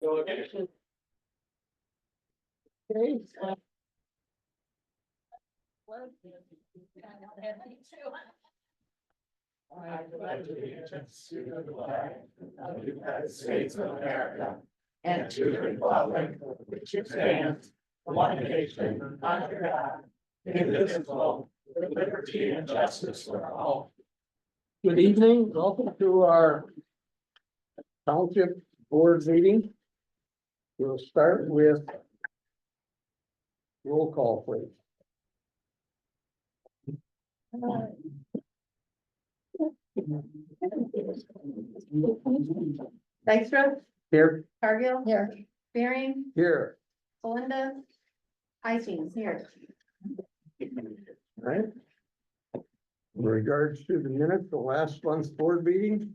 I pledge allegiance to the flag of the United States of America and to the republic which stands one nation under God, indivisible, with liberty and justice for all. Good evening, welcome to our Township Board meeting. We'll start with roll call, please. Dykstra, Here. Cargill. Here. Fearing, Here. Belinda. Heising here. Right. In regards to the minutes, the last month's board meeting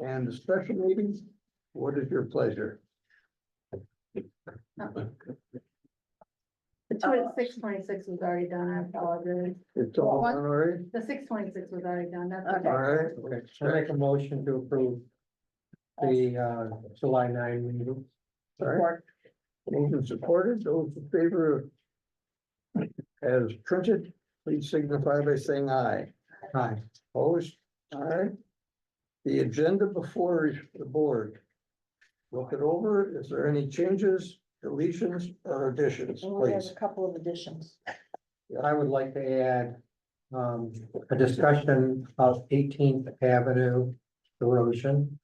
and the special meetings, what is your pleasure? The two at 626 was already done, I apologize. It's all done already? The 626 was already done, that's Okay. All okay. right. I make a motion to approve the July 9 meeting. Sorry. Moved and supported, those in favor as printed, please signify by saying aye. Aye. Opposed? All right. The agenda before the board. Look it over. Is there any changes, deletions, or additions, We have please? a couple of additions. I would like to add a discussion of 18th Avenue erosion.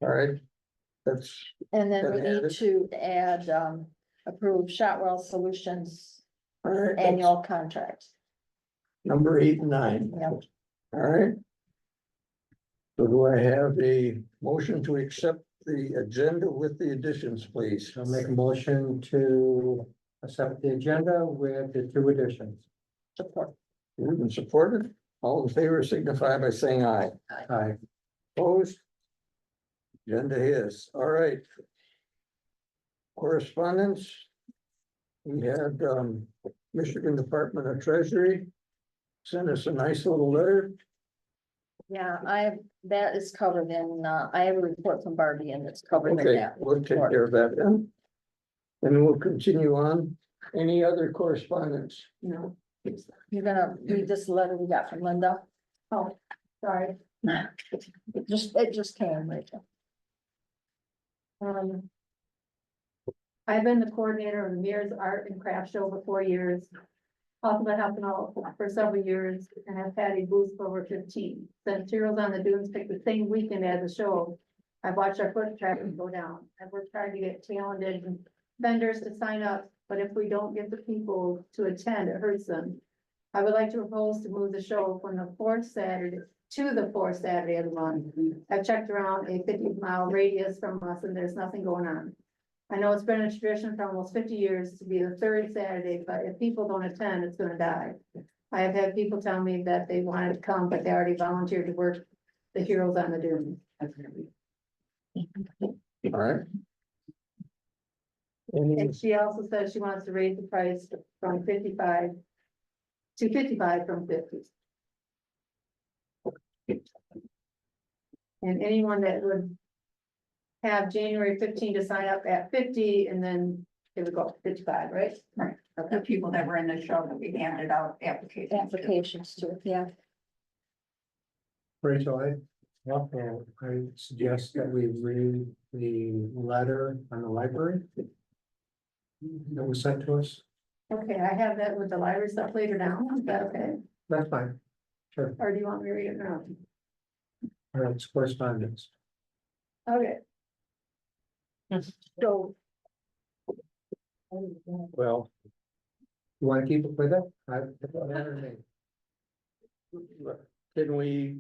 All right. That's, And then we Been added. need to add, approve Shotwell Solutions all right. that's annual contract. Number 8 and 9. Yep. All right. So do I have a motion to accept the agenda with the additions, please? I'll make a motion to accept the agenda with the 2 additions. Support. Moved and supported. All in favor signify by saying aye. Aye. Opposed? Agenda is, all right. Correspondence. We had, Michigan Department of Treasury sent us a nice little letter. Yeah, that is covered in, I have a report from Barbie and it's covered in Okay, that. we'll take care of that then. And we'll continue on. Any other correspondence? No. You're gonna read this letter we got from Linda? Oh, sorry. It just came, Rachel. I've been the coordinator of the Mears Art and Craft Show for 4 years. Possibly helping out for several years and have had a booth for over 15. Since Heroes on the Dunes picked the same weekend as the show, I've watched our foot traffic go down. I've worked hard to get talented vendors to sign up, but if we don't get the people to attend, it hurts them. I would like to propose to move the show from the 4th Saturday to the 4th Saturday of the month. I've checked around a 50-mile radius from us and there's nothing going on. I know it's been a tradition for almost 50 years to be the 3rd Saturday, but if people don't attend, it's gonna die. I have had people tell me that they wanted to come, but they already volunteered to work the Heroes on the Dunes. All right. Any, And she also says she wants to raise the price from 55 to 55 from 50. And anyone that would have January 15 to sign up at 50 and then it would go up to 55, right? Right, the people that were in the show that we handed out applications to. Applications to, yeah. Rachel, I suggest that we read the letter on the library that was sent to us. Okay, I have that with the library stuff later down. Is that okay? That's fine. Sure. Or do you want me to read it now? All right, it's correspondence. Okay. So. well, You want to keep it with it? can we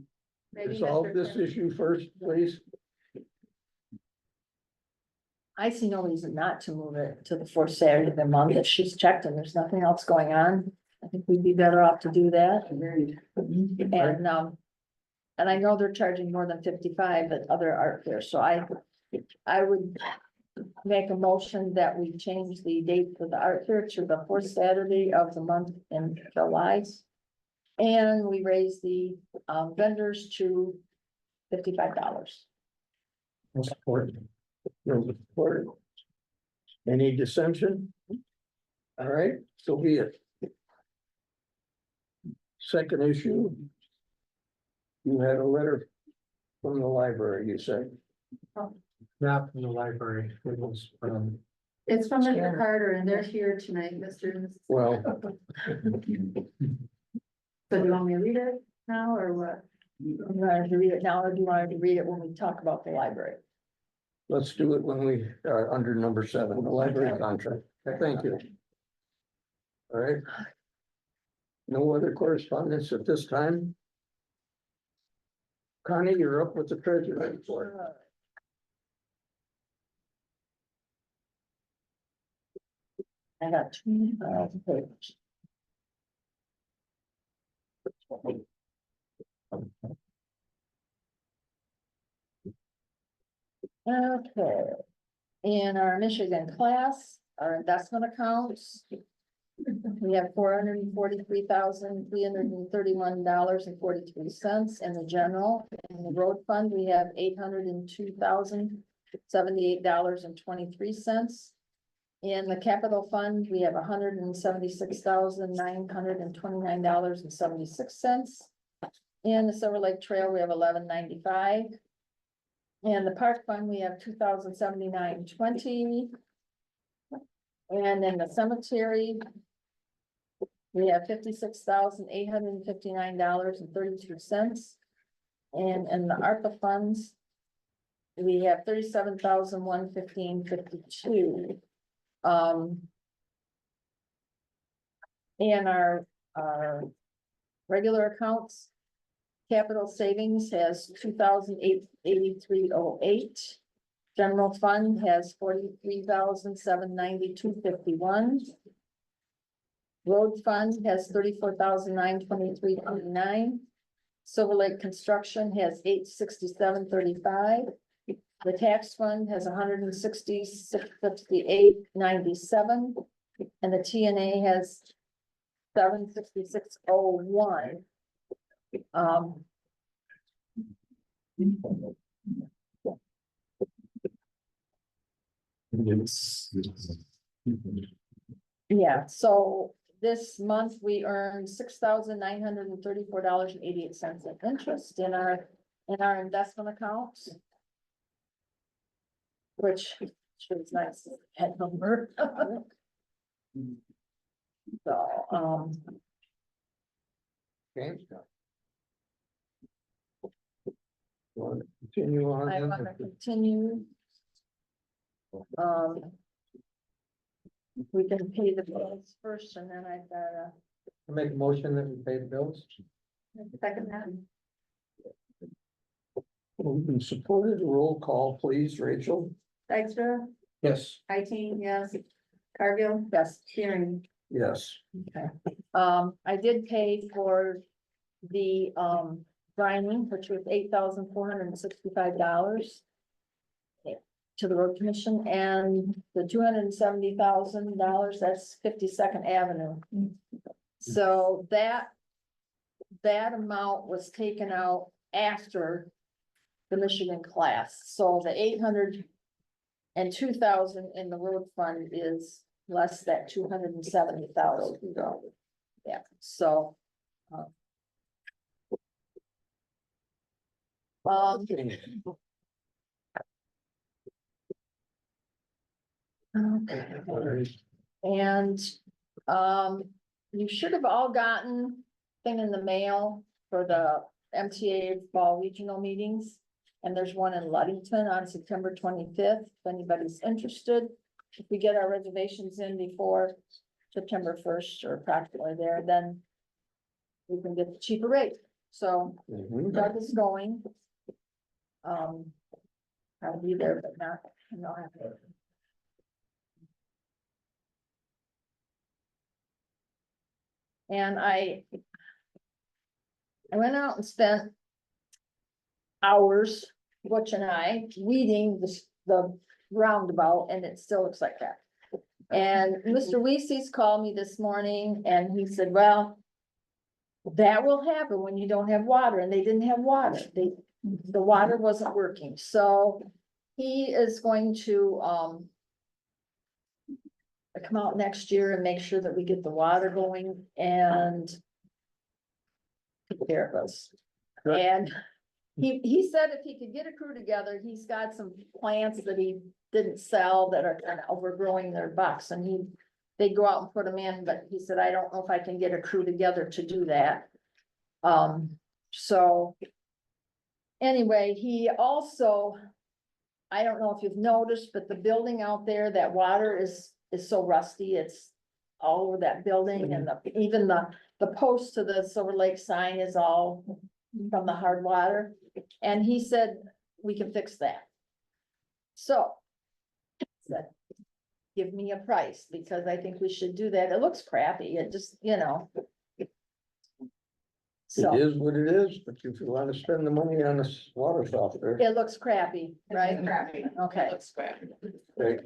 Maybe resolve Mr. this Chairman. issue first, please? I see no reason not to move it to the 4th Saturday of the month. If she's checked and there's nothing else going on, I think we'd be better off to do that. And I know they're charging more than 55 at other art fairs, so I would make a motion that we change the date for the art fair to the 4th Saturday of the month in July. And we raise the vendors to $55. I'll support. No support. Any dissension? All right, so be it. Second issue. You had a letter from the library, you said. Not from the library, it was from, It's from Mr. Carter and they're here tonight, Mr. and Mrs. Well, So do you want me to read it now or what? You wanted to read it now, or do you want to read it when we talk about the library? let's do it when we are under number 7, the library contract. Thank you. All right. No other correspondence at this time? Connie, you're up with the treasurer report. I got 2,000 pages. Okay, in our Michigan class, our investment accounts. We have $443,331.43 in the general. In the road fund, we have $802,078.23. In the capital fund, we have $176,929.76. In the Silver Lake Trail, we have $11.95. And the park fund, we have $2,079.20. And in the cemetery, we have $56,859.32. And in the ARPA funds, we have $37,115.52. And our regular accounts, capital savings has 2,883.08. General fund has 43,792.51. Road fund has 34,923.29. Silver Lake Construction has 867.35. The tax fund has 166.58.97. And the TNA has 766.01. Yeah, so this month we earned $6,934.88 in interest in our investment accounts. Which is nice, head number. So, Okay. Want to continue on? I then? want to continue. We can pay the bills first and then I gotta make a motion that we pay the bills. Second that. Moved and supported, roll call, please, Rachel. Dykstra, Yes. Heighting, yes. Cargill, yes. Steering. Yes. I did pay for the grinding, which was $8,465. To the road commission, and the $270,000, that's 52nd Avenue. So that amount was taken out after the Michigan class, so the 802,000 in the road fund is less that $270,000. Yeah, so. Okay. And, you should have all gotten thing in the mail for the MTA fall regional meetings. And there's one in Ludington on September 25th, if anybody's interested. If we get our reservations in before September 1st or practically there, then we can get the cheaper rate. So Doug is going. I'll be there, but not, no, I have to. And I went out and spent hours, Butch and I, weeding the roundabout, and it still looks like that. And Mr. Weese's called me this morning and he said, well, that will happen when you don't have water, and they didn't have water. The water wasn't working, so he is going to, come out next year and make sure that we get the water going and take care of us. Good. And he said if he could get a crew together, he's got some plants that he didn't sell that are kind of overgrowing their bucks, and they go out and put them in, but he said, I don't know if I can get a crew together to do that. So anyway, he also, I don't know if you've noticed, but the building out there, that water is so rusty, it's all over that building, and even the post to the Silver Lake sign is all from the hard water. And he said, we can fix that. So, said, give me a price, because I think we should do that. It looks crappy, it just, So, It is what it is, but if you wanna spend the money on this water softener. it looks crappy, right? Crappy. Okay, Okay. Okay.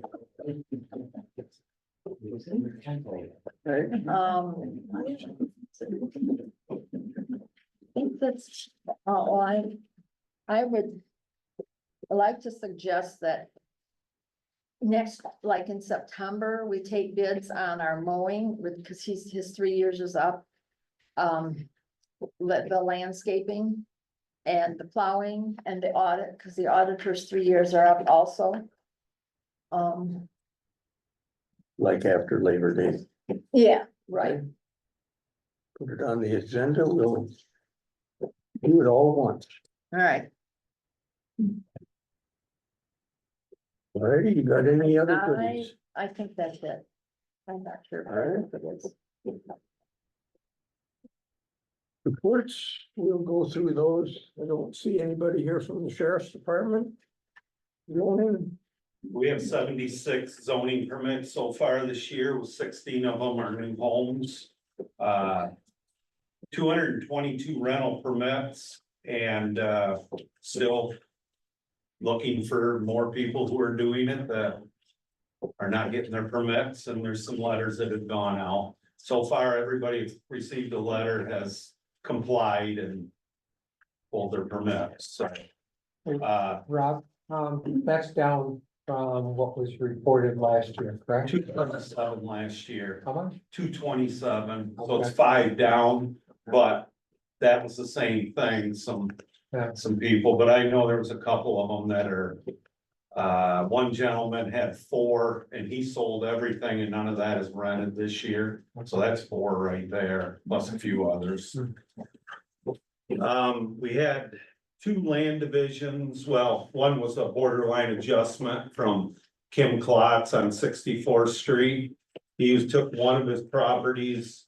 I think that's, I would like to suggest that next, like in September, we take bids on our mowing, because his 3 years is up. The landscaping and the plowing and the audit, because the auditor's 3 years are up also. Like after Labor Day, Yeah, right. put it on the agenda, we'll do it all at once. All right. Alrighty, you got any other goodies? I think that's it. I'm not sure. All if it is. Reports, we'll go through those. I don't see anybody here from the sheriff's department. Zoning, We have 76 zoning permits so far this year, with 16 of them are new homes. 222 rental permits, and still looking for more people who are doing it that are not getting their permits, and there's some letters that have gone out. So far, everybody who's received a letter has complied and pulled their permits, so. Rob, that's down from what was reported last year, correct? 227 last year. How much? 227, so it's Okay. 5 down, but that was the same thing, Yeah. some people, but I know there was a couple of them that are. One gentleman had 4 and he sold everything, and none of that is rented this year, so that's 4 right there, plus a few others. We had 2 land divisions, well, one was a borderline adjustment from Kim Klotz on 64th Street. He took one of his properties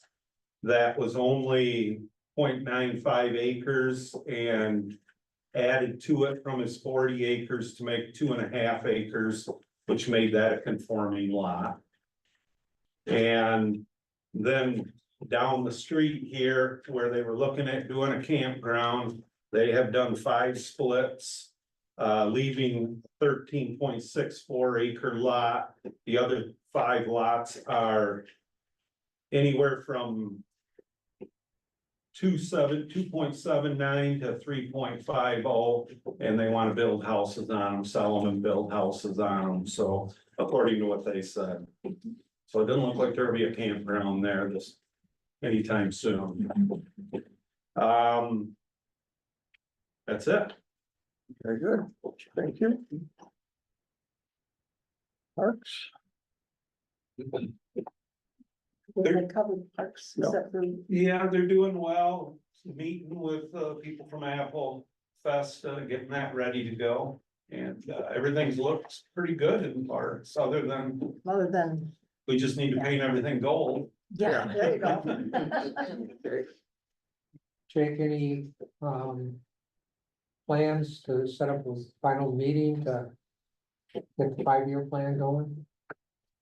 that was only 0.95 acres and added to it from his 40 acres to make 2.5 acres, which made that a conforming lot. And then down the street here, where they were looking at doing a campground, they have done 5 splits, leaving 13.64 acre lot. The other 5 lots are anywhere from 2.79 to 3.50, and they want to build houses on them, sell them and build houses on them, so according to what they said. So it doesn't look like there'll be a campground there this anytime soon. That's it. very good, thank you. Parks, They covered parks, No. except for, Yeah, they're doing well, meeting with people from Apple Fest, getting that ready to go. And everything's looks pretty good in parks, other than other than, we just need to paint everything gold. yeah, there you go. Jake, any, plans to set up a final meeting to get the 5-year plan going?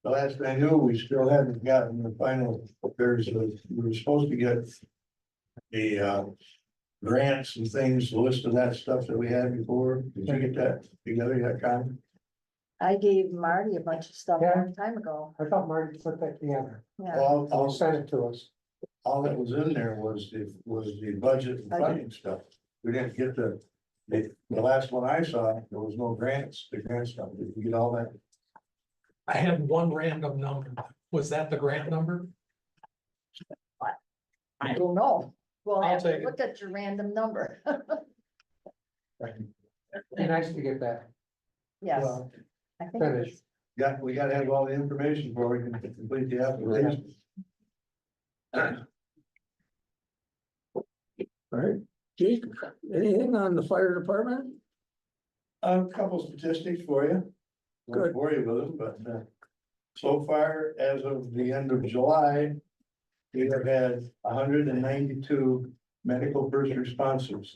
Last I knew, we still haven't gotten the final, we were supposed to get the grants and things, the list of that stuff that we had before. Did you get that together yet, Con? I gave Marty a bunch of stuff a Yeah. long time ago, I thought Marty put that together. yeah. Well, I'll send it to us. all that was in there was the budget and funding stuff. We didn't get the The last one I saw, there was no grants, the grant stuff, did you get all that? I had one random number. Was that the grant number? I don't know. Well, I'll have to take it. look at your random number. Be nice to get that. Yes, I think it finished. was. We gotta have all the information before we can complete the application. All right, Jake, anything on the fire department? A couple statistics for you. Won't Good. bore you with them, but, so far, as of the end of July, we have had 192 medical first responses.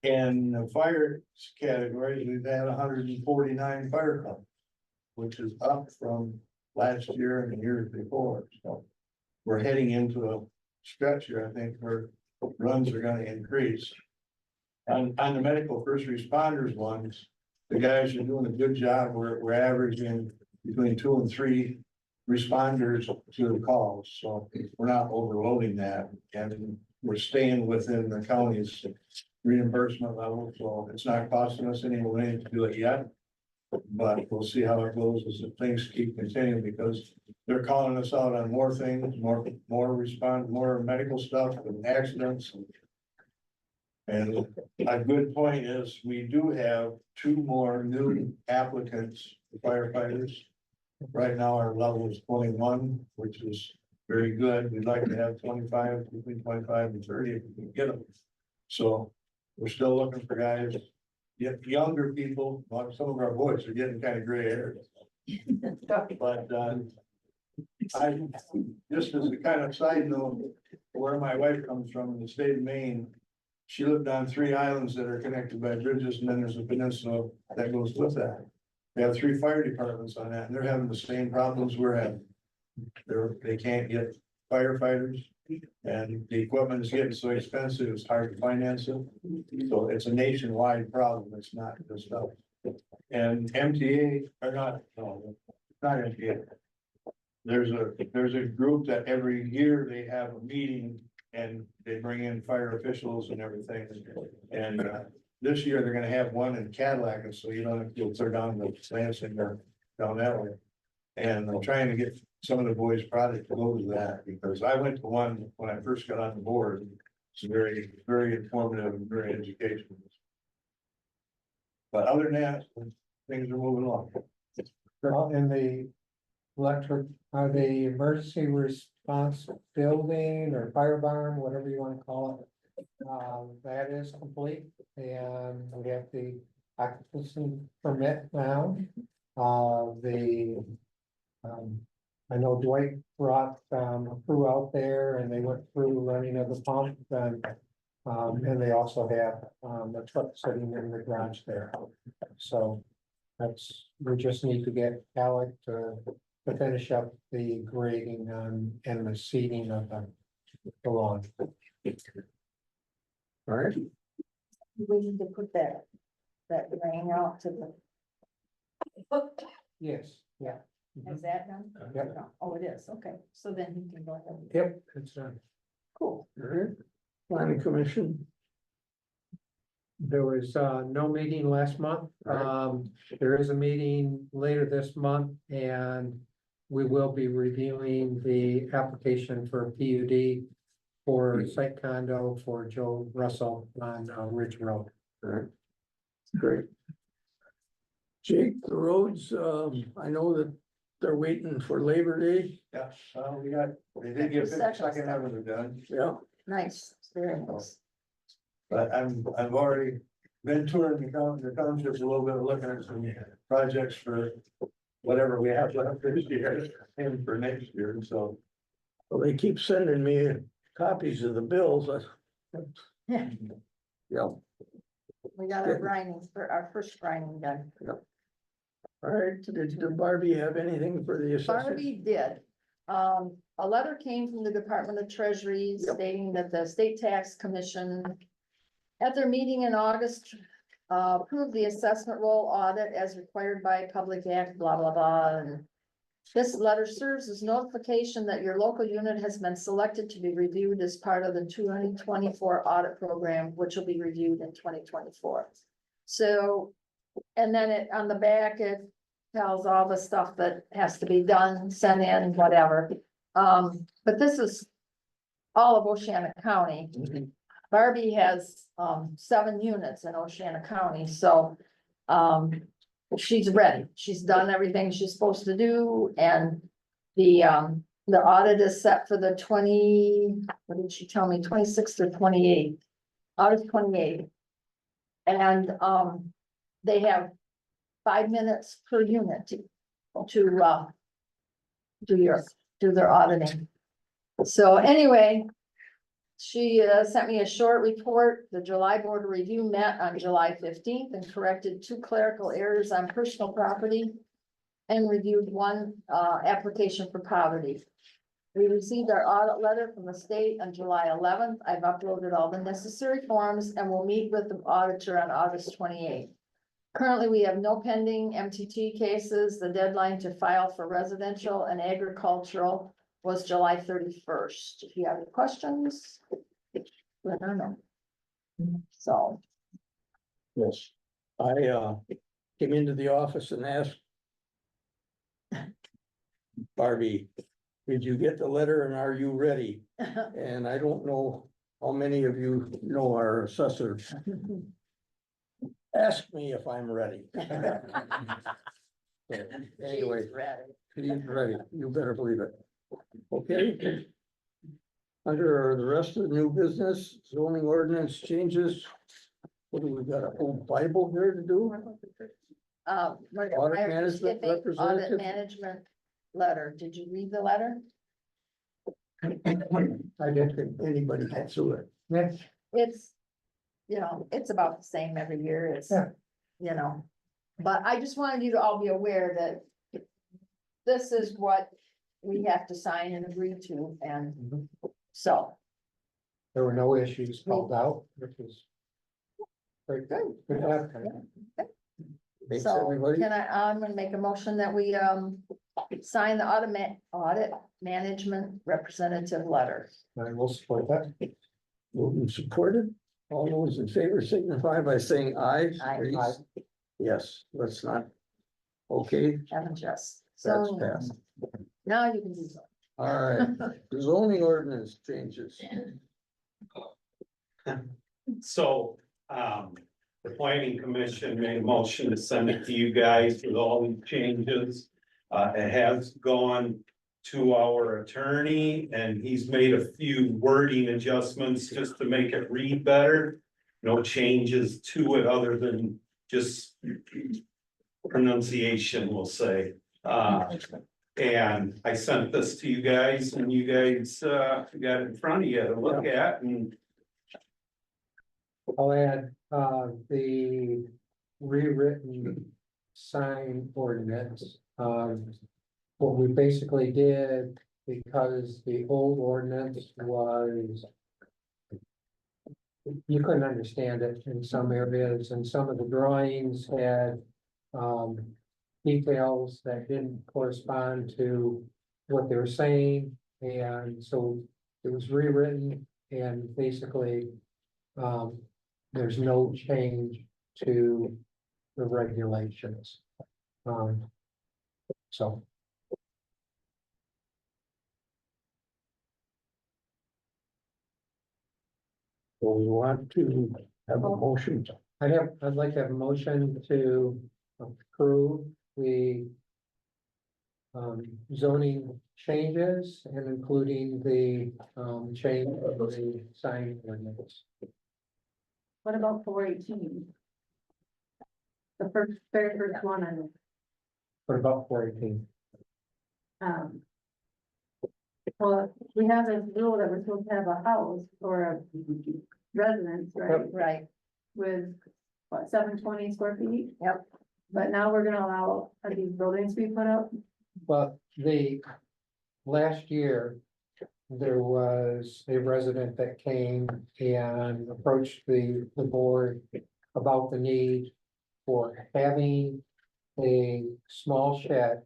In the fire category, we've had 149 fire calls, which is up from last year and the years before, so. We're heading into a stretch here, I think, where runs are gonna increase. On the medical first responders ones, the guys are doing a good job, we're averaging between 2 and 3 responders to the calls, so we're not overloading that, and we're staying within the county's reimbursement level, so it's not costing us any money to do it yet. But we'll see how it goes as if things keep continuing, because they're calling us out on more things, more medical stuff and accidents. And a good point is, we do have 2 more new applicants, firefighters. Right now, our level is 21, which is very good. We'd like to have 25, between 25 and 30 if we can get them. So we're still looking for guys, younger people, like some of our boys are getting kind of gray hair. But, I, just as a kind of side note, where my wife comes from in the state of Maine, she lived on 3 islands that are connected by bridges, and then there's a peninsula that goes with that. They have 3 fire departments on that, and they're having the same problems we're having. They can't get firefighters, and the equipment is getting so expensive, it's hard to finance it. So it's a nationwide problem, it's not just us. And MTA, or not, no, not MTA. There's a group that every year they have a meeting and they bring in fire officials and everything. And this year they're gonna have one in Cadillac, and so you don't have to go clear down the Lansing or down that way. And I'm trying to get some of the boys' product to go to that, because I went to one when I first got on the board. It's very, very informative and very educational. But other than that, things are moving along. Well, in the electric, the emergency response building or fire barn, whatever you wanna call it. That is complete, and we have the occupancy permit now. I know Dwight brought a crew out there and they went through running of the pump, and they also have a truck sitting in the garage there. So we just need to get Alec to finish up the grading and the seeding of the lawn. All right, We need to put that ring out to the, Yes, yeah. is that done? Yep. No. Oh, it is, okay, so then he can go ahead. Yep, it's done. Cool. all right, planning commission, There was no meeting last month. There is a meeting later this month, and we will be reviewing the application for PUD for site condo for Joe Russell on Ridge Road. all right, great. Jake, the roads, I know that they're waiting for Labor Day, Yeah, they did get 52nd Avenue done, yeah, Nice, very nice. but I've already been touring the townships a little bit, looking at some projects for whatever we have left this year and for next year, so. well, they keep sending me copies of the bills, Yeah, yeah, we got our grinding, for our first grinding done. all right, did Barbie have anything for the assessor? Barbie did. A letter came from the Department of Treasury Yep. stating that the State Tax Commission at their meeting in August, approved the assessment roll audit as required by Public Act, blah, blah, blah, and This letter serves as notification that your local unit has been selected to be reviewed as part of the 2024 audit program, which will be reviewed in 2024. So, and then on the back, it tells all the stuff that has to be done, sent in, whatever. But this is all of Oceana County. Barbie has, 7 units in Oceana County, so, she's ready. She's done everything she's supposed to do, and the audit is set for the what did she tell me, 26th or 28th? August 28th. And, they have 5 minutes per unit to do their auditing. So anyway, she sent me a short report. The July board of review met on July 15th and corrected 2 clerical errors on personal property and reviewed 1 application for poverty. We received our audit letter from the state on July 11th. I've uploaded all the necessary forms and will meet with the auditor on August 28th. Currently, we have no pending MTT cases. The deadline to file for residential and agricultural was July 31st. If you have any questions, let her know. So, Yes, I came into the office and asked Barbie, did you get the letter and are you ready? And I don't know how many of you know our assessor. Ask me if I'm ready. So, anyway, she's ready. he's ready, you better believe it. Okay. Under the rest of the new business, zoning ordinance changes. What do we got, a whole Bible here to do? Audit management Audit representative? management letter. Did you read the letter? I don't think anybody can do it. Yes, It's, it's about the same every year. It's, Yeah. But I just wanted you to all be aware that this is what we have to sign and agree to, and so. there were no issues called out, which is very good. Good to have. Thanks, So everybody. I'm gonna make a motion that we, sign the audit management representative letter. I will support that. Moved and supported. All those in favor signify by saying aye. Aye. please. Aye. Yes, let's not. Okay, Haven't just, that's so passed. now you can do so. All right, zoning ordinance changes. So, the planning commission made a motion to send it to you guys with all these changes. It has gone to our attorney and he's made a few wording adjustments just to make it read better. No changes to it other than just pronunciation, we'll say. And I sent this to you guys and you guys, got it in front of you to look at and I'll add, the rewritten sign ordinance. What we basically did, because the old ordinance was, you couldn't understand it in some areas, and some of the drawings had, details that didn't correspond to what they were saying, and so it was rewritten, and basically, there's no change to the regulations. So. So we want to have a motion. I'd like to have a motion to approve the zoning changes and including the change of the sign ordinance. What about 418? The very first one on, For about 418. well, we have this rule that we're supposed to have a house or a residence, right? Right, With what, 720 square feet? Yep. But now we're gonna allow these buildings to be put up? But last year, there was a resident that came and approached the board about the need for having a small shed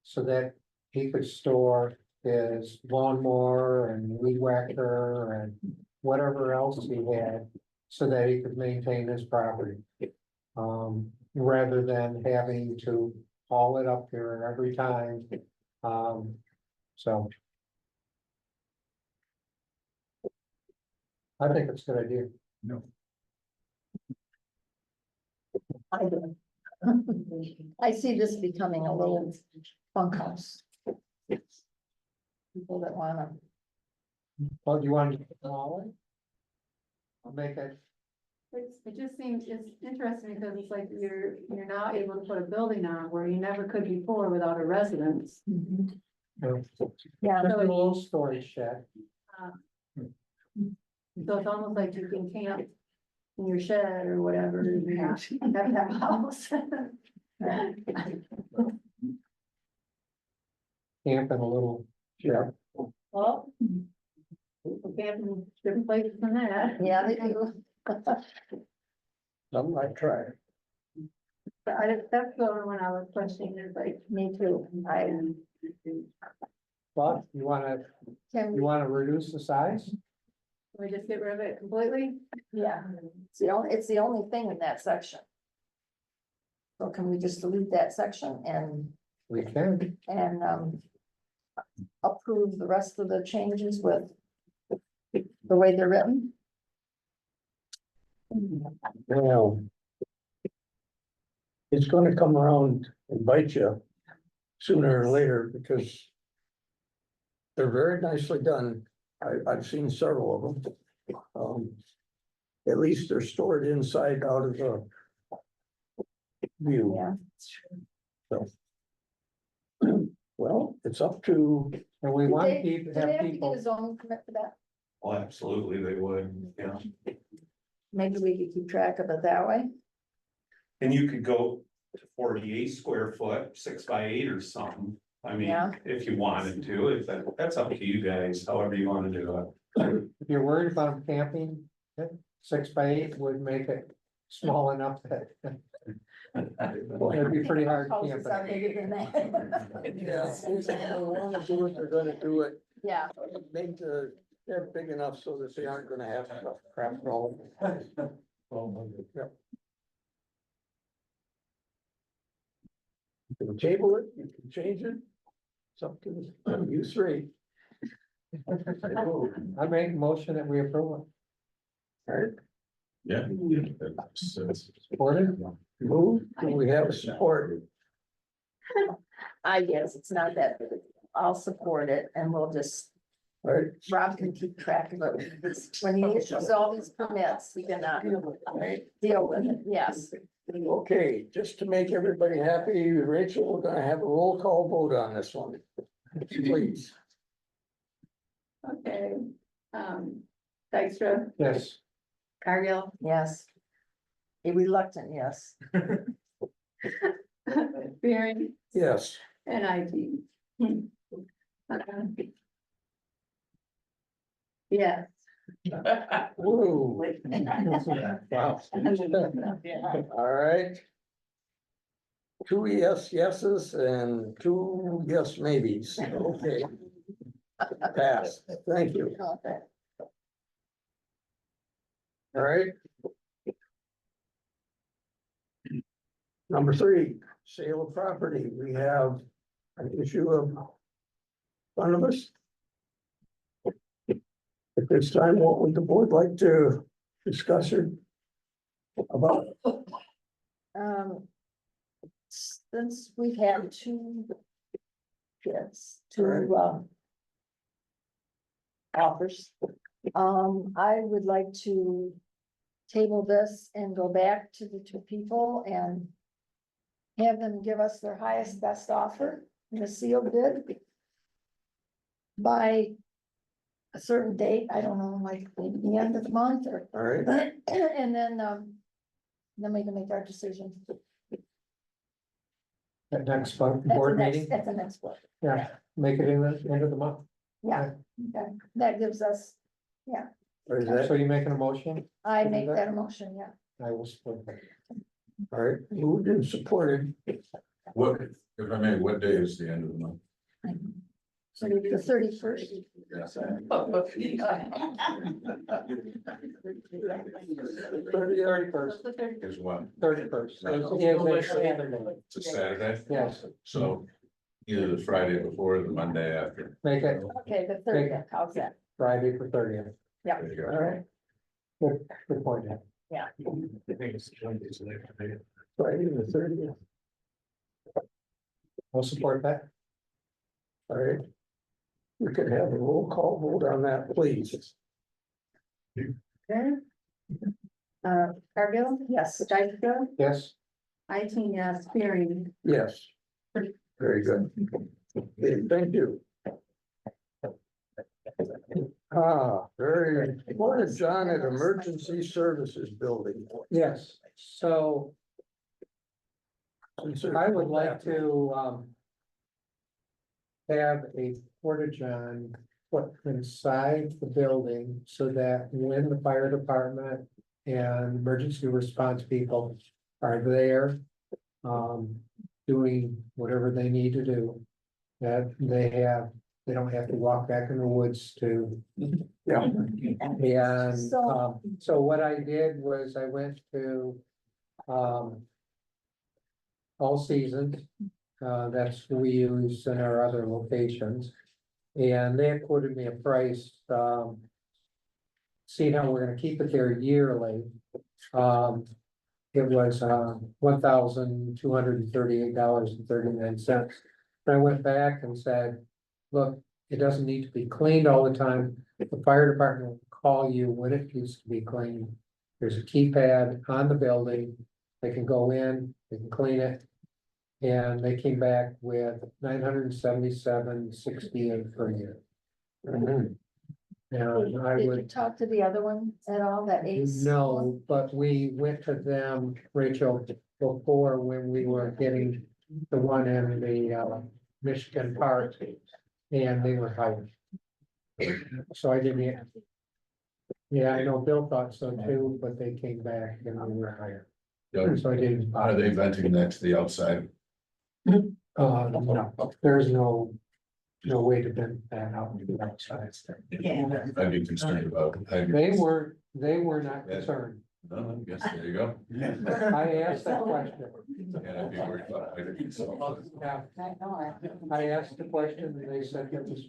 so that he could store his lawnmower and weed whacker and whatever else he had, so that he could maintain his property. Rather than having to haul it up here every time, so. I think it's a good idea. I do. I see this becoming a little bunkhouse. People that wanna, Well, do you want to get it smaller? I'll make it, It just seems, it's interesting because it's like you're now able to put a building on where you never could before without a residence. yeah, just a little storage shed. So it's almost like you can camp in your shed or whatever, you have to have a house. Camp in a little shed. Well, people camp in different places than that. yeah, they do. Some might try. But that's the only one I was questioning, is like, Me too. But you wanna, Can you we, wanna reduce the size? can we just get rid of it completely? yeah, it's the only thing in that section. So can we just delete that section We can. and approve the rest of the changes with the way they're written? Well. It's gonna come around and bite you sooner or later because. They're very nicely done. I've seen several of them. At least they're stored inside out of the. View, Yeah. well, it's up to, And we want to Did keep, do they have have to get people, a zoning permit for that? Oh, absolutely, they would, yeah. Maybe we could keep track of it that way. And you could go to 48 square foot, 6x8 or something. I mean, Yeah. if you wanted to, that's up to you guys, however you wanna do it. if you're worried about camping, 6x8 would make it small enough that. It'd be pretty hard Houses are camping. bigger than that. yeah, if they wanna do it, they're gonna do it. Yeah, Make they're big enough so that they aren't gonna have crap problem. Yep. You can table it, you can change it. It's up to you three. I make a motion that we approve Alright, Yeah. it. Support it? move, do we have support? I guess it's not that big. I'll support it and we'll just, Alright, Rob can keep track of it. When he issues all these permits, he can deal with it, yes. okay, just to make everybody happy, Rachel, we're gonna have a roll call vote on this one. Please. Okay, Dykstra, Yes. Cargill, Yes. A reluctant, yes. Fearing, Yes. and IT. Yes. Whoa. Wow. All right. 2 yeses and 2 yes maybes, okay. Pass, thank you, Okay. all right. Number 3, sale of property, we have an issue of front of us. At this time, what would the board like to discuss or about? Since we've had two offers, I would like to table this and go back to the two people and have them give us their highest best offer in a sealed bid by a certain date, I don't know, like maybe the end of the month or, All right, and then we can make our decision. At next That's the board next, meeting, that's the next one. yeah, make it in the end of the month. Yeah, okay, that gives us, or is So that, you making a motion? I make that a motion, yeah. I will support that. all right, moved and supported, What, if I may, what day is the end of the month? The 31st. Thirty-first, Is one, 31st. it's a Saturday, Yes, so either the Friday before or the Monday after. make it Okay, the 30th, how's that? Friday for 30th. Yeah. There you go. All right, Good point, yeah. Friday the 30th. I'll support that. All right. We could have a roll call vote on that, please. Okay. Cargill? Yes. Dykstra? Yes, Yes, Fearing. Yes. Very good. Okay, thank you. Very important, John, at Emergency Services Building. yes, so I would like to, have a porta-john put inside the building so that when the fire department and emergency response people are there, doing whatever they need to do, that they don't have to walk back in the woods to. Yeah. And, So- so what I did was I went to, All Seasons, that's who we use in our other locations. And they had quoted me a price, seeing how we're gonna keep it there yearly. It was, $1,238.39. I went back and said, look, it doesn't need to be cleaned all the time. The fire department will call you when it needs to be cleaned. There's a keypad on the building. They can go in, they can clean it. And they came back with $977.68 per year. And I Did you would, talk to the other one at all, that Ace? no, but we went to them, Rachel, before when we were getting the one in the Michigan Park. And they were higher. So I didn't. Yeah, I know Bill thought so too, but they came back and we were higher. So I didn't. Are they venting that to the outside? No, there's no way to vent that out to the outside. Yeah. I'd be concerned about. They were not concerned. No, I guess there you go. I asked that question. And I'd be worried about hydrogen sulfide. Yeah, I know it. I asked the question and they said it was.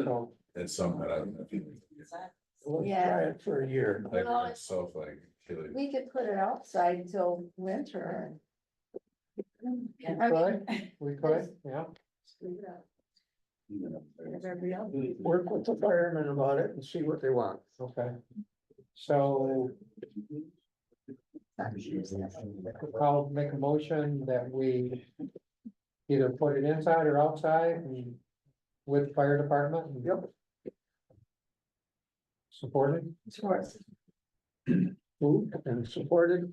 So, That's something that I don't know. Let's Yeah. try it for a year. Hydrogen sulfide. kill it. We could put it outside till winter. we I mean, could, yeah. everybody else. Work with the firemen about it and see what they want. Okay. So I'll make a motion that we either put it inside or outside and with fire department. Yep. Supported? Moved and supported.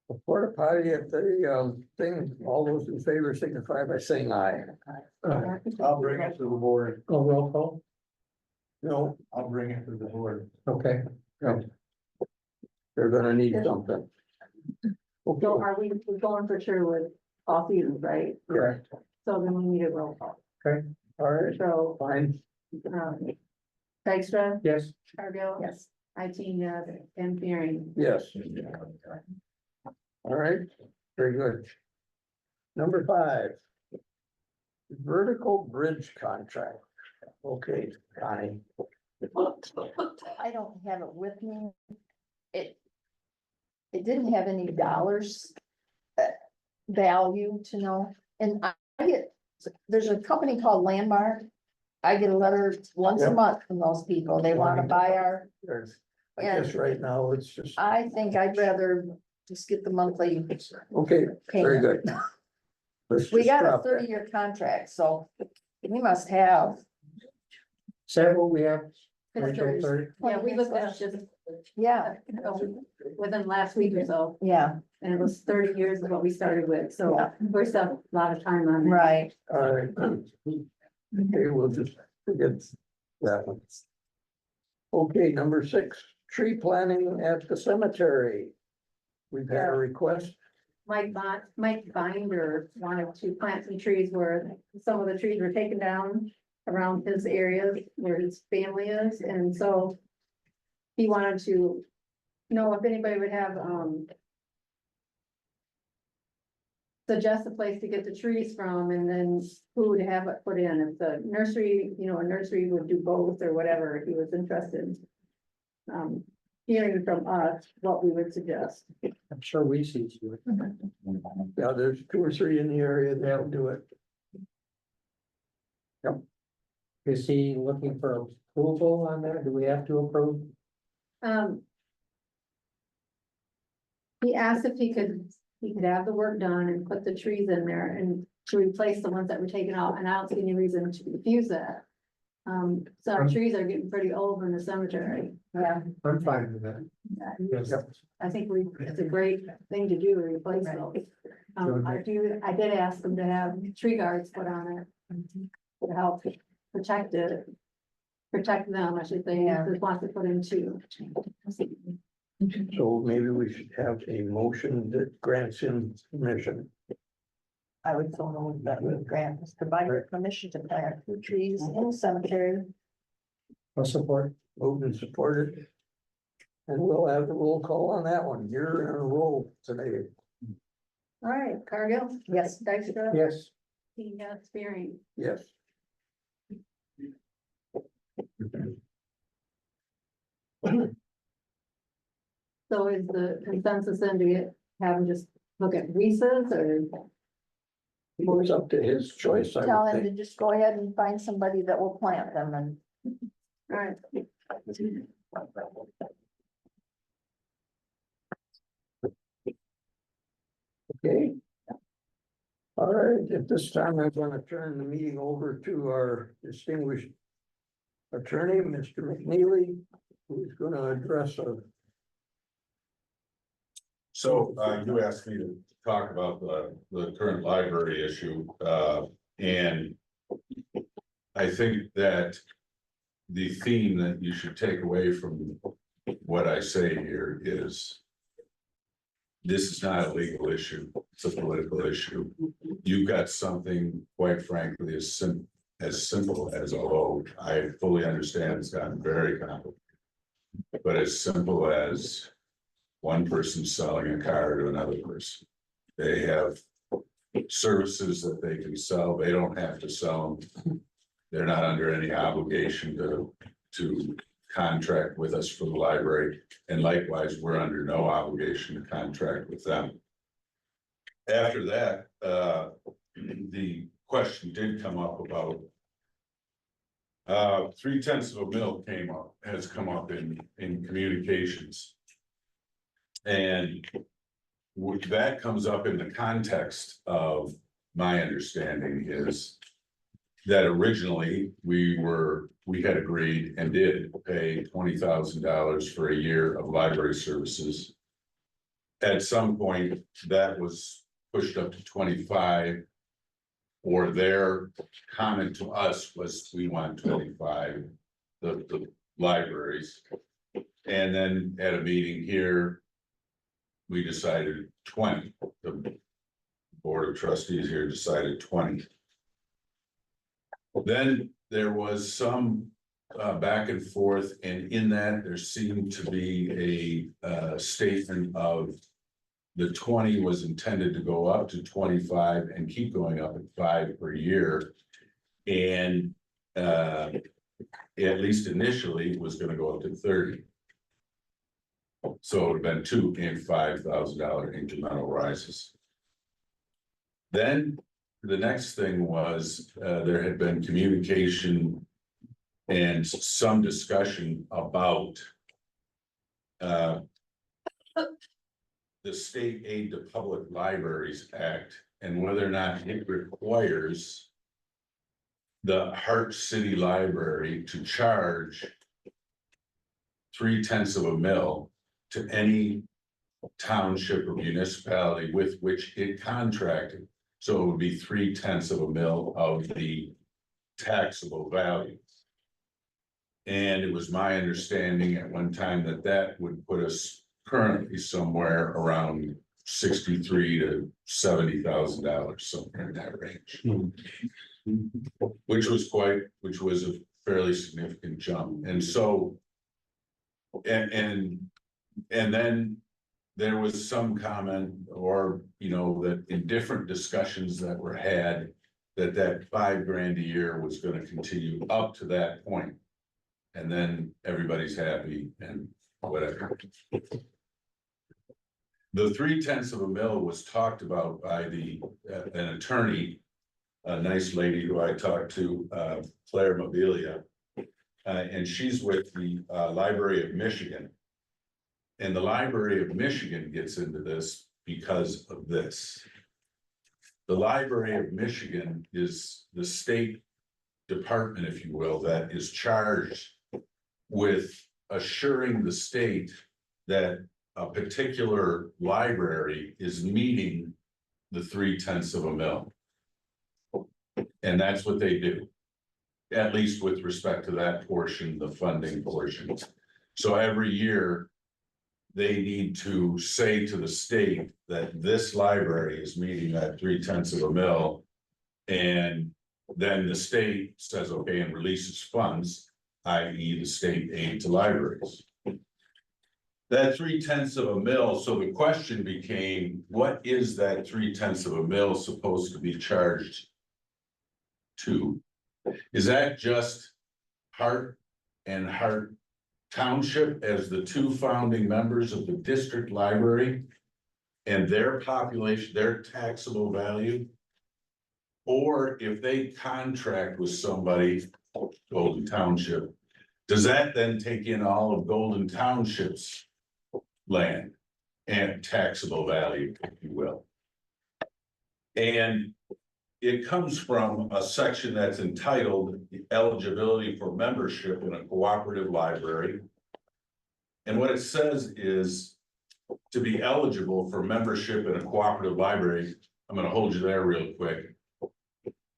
The porta potty at the thing, all those in favor signify by saying aye. I'll bring it to the board. Oh, roll call? No, I'll bring it to the board. Okay. they're gonna need something. Okay, So are we, we're going for sure with All Seasons, right? correct. So then we need a roll call. All right, So, fine. Dykstra, Yes, Cargill. Yes. Yes, and Fearing. Yes. All right, very good. Number 5. Vertical bridge contract. Okay, Connie. I don't have it with me. It didn't have any dollars value to know, and I get, there's a company called Landmark. I get a letter once a Yep. month from those people. They wanna buy our, I guess right now it's just, I think I'd rather just get the monthly okay, very payment. good. Let's We just got a drop that. 30-year contract, so we must have. is that what we have? Rachel, 30? Yeah, we looked at it just Yeah, within last week or so, yeah, and it was 30 years of what we started with, so Yeah. we're still a lot of time on it. right. All right. Okay, we'll just forget that one. Okay, number 6, tree planting at the cemetery. We've had a request Mike Binder wanted to plant some trees where some of the trees were taken down around his areas where his family is, and so he wanted to know if anybody would have, suggest a place to get the trees from, and then who to have it put in, if the nursery, a nursery would do both or whatever, he was interested. Hearing from us what we would suggest. I'm sure we see you. Yeah, there's 2 or 3 in the area that'll do it. Is he looking for approval on that? Do we have to approve? He asked if he could have the work done and put the trees in there and to replace the ones that were taken out, and I don't see any reason to refuse that. Some trees are getting pretty old in the cemetery. Yeah, I'm fine with that. Yes. I think it's a great thing to do, to replace those. I did ask them to have tree guards put on it to help protect them, I should say, Yeah. if wants to put in two. So maybe we should have a motion that grants him permission. I would so know that would grant Mr. Binder permission to plant 2 trees in the cemetery. I'll support. Moved and supported. And we'll have the roll call on that one. You're in a roll today. All right, Cargill? Yes. Dykstra? Yes. Yes, Spearing. Yes. So is the consensus then to have them just look at Reese's or? It's up to his choice, I Tell would him to think. just go ahead and find somebody that will plant them and. All right, Okay. All right, at this time, I'm gonna turn the meeting over to our distinguished attorney, Mr. McNeely, who's gonna address a. So, you asked me to talk about the current library issue, and I think that the theme that you should take away from what I say here is this is not a legal issue, it's a political issue. You've got something, quite frankly, as simple as a vote. I fully understand it's gotten very complicated. But as simple as one person selling a car to another person. They have services that they can sell, they don't have to sell them. They're not under any obligation to contract with us for the library, and likewise, we're under no obligation to contract with them. After that, the question did come up about 3/10 of a mil has come up in communications. And that comes up in the context of, my understanding is that originally we had agreed and did pay $20,000 for a year of library services. At some point, that was pushed up to 25, or their comment to us was, we want 25, the libraries. And then at a meeting here, we decided 20, the Board of Trustees here decided 20. Then there was some back and forth, and in that there seemed to be a statement of the 20 was intended to go up to 25 and keep going up at 5 per year. And at least initially it was gonna go up to 30. So it would have been $2,000 and $5,000 incremental rises. Then the next thing was, there had been communication and some discussion about the State Aid to Public Libraries Act and whether or not it requires the Hart City Library to charge 3/10 of a mil to any township or municipality with which it contracted. So it would be 3/10 of a mil of the taxable value. And it was my understanding at one time that that would put us currently somewhere around $63,000 to $70,000, somewhere in that range. Which was a fairly significant jump, and so. And then there was some comment, or, that in different discussions that were had, that $5,000 a year was gonna continue up to that point. And then everybody's happy and whatever. The 0.3 of a mil was talked about by an attorney, a nice lady who I talked to, Claire Mobilia. And she's with the Library of Michigan. And the Library of Michigan gets into this because of this. The Library of Michigan is the state department, if you will, that is charged with assuring the state that a particular library is meeting the 0.3 of a mil. And that's what they do. At least with respect to that portion, the funding portions. So every year, they need to say to the state that this library is meeting that 0.3 of a mil. And then the state says, okay, and releases funds, i.e. the state aid to libraries. That 0.3 of a mil, so the question became, what is that 0.3 of a mil supposed to be charged to? Is that just Hart and Hart Township as the two founding members of the district library and their population, their taxable value? Or if they contract with somebody, Golden Township, does that then take in all of Golden Township's land and taxable value, if you will? And it comes from a section that's entitled eligibility for membership in a cooperative library. And what it says is to be eligible for membership in a cooperative library. I'm going to hold you there real quick.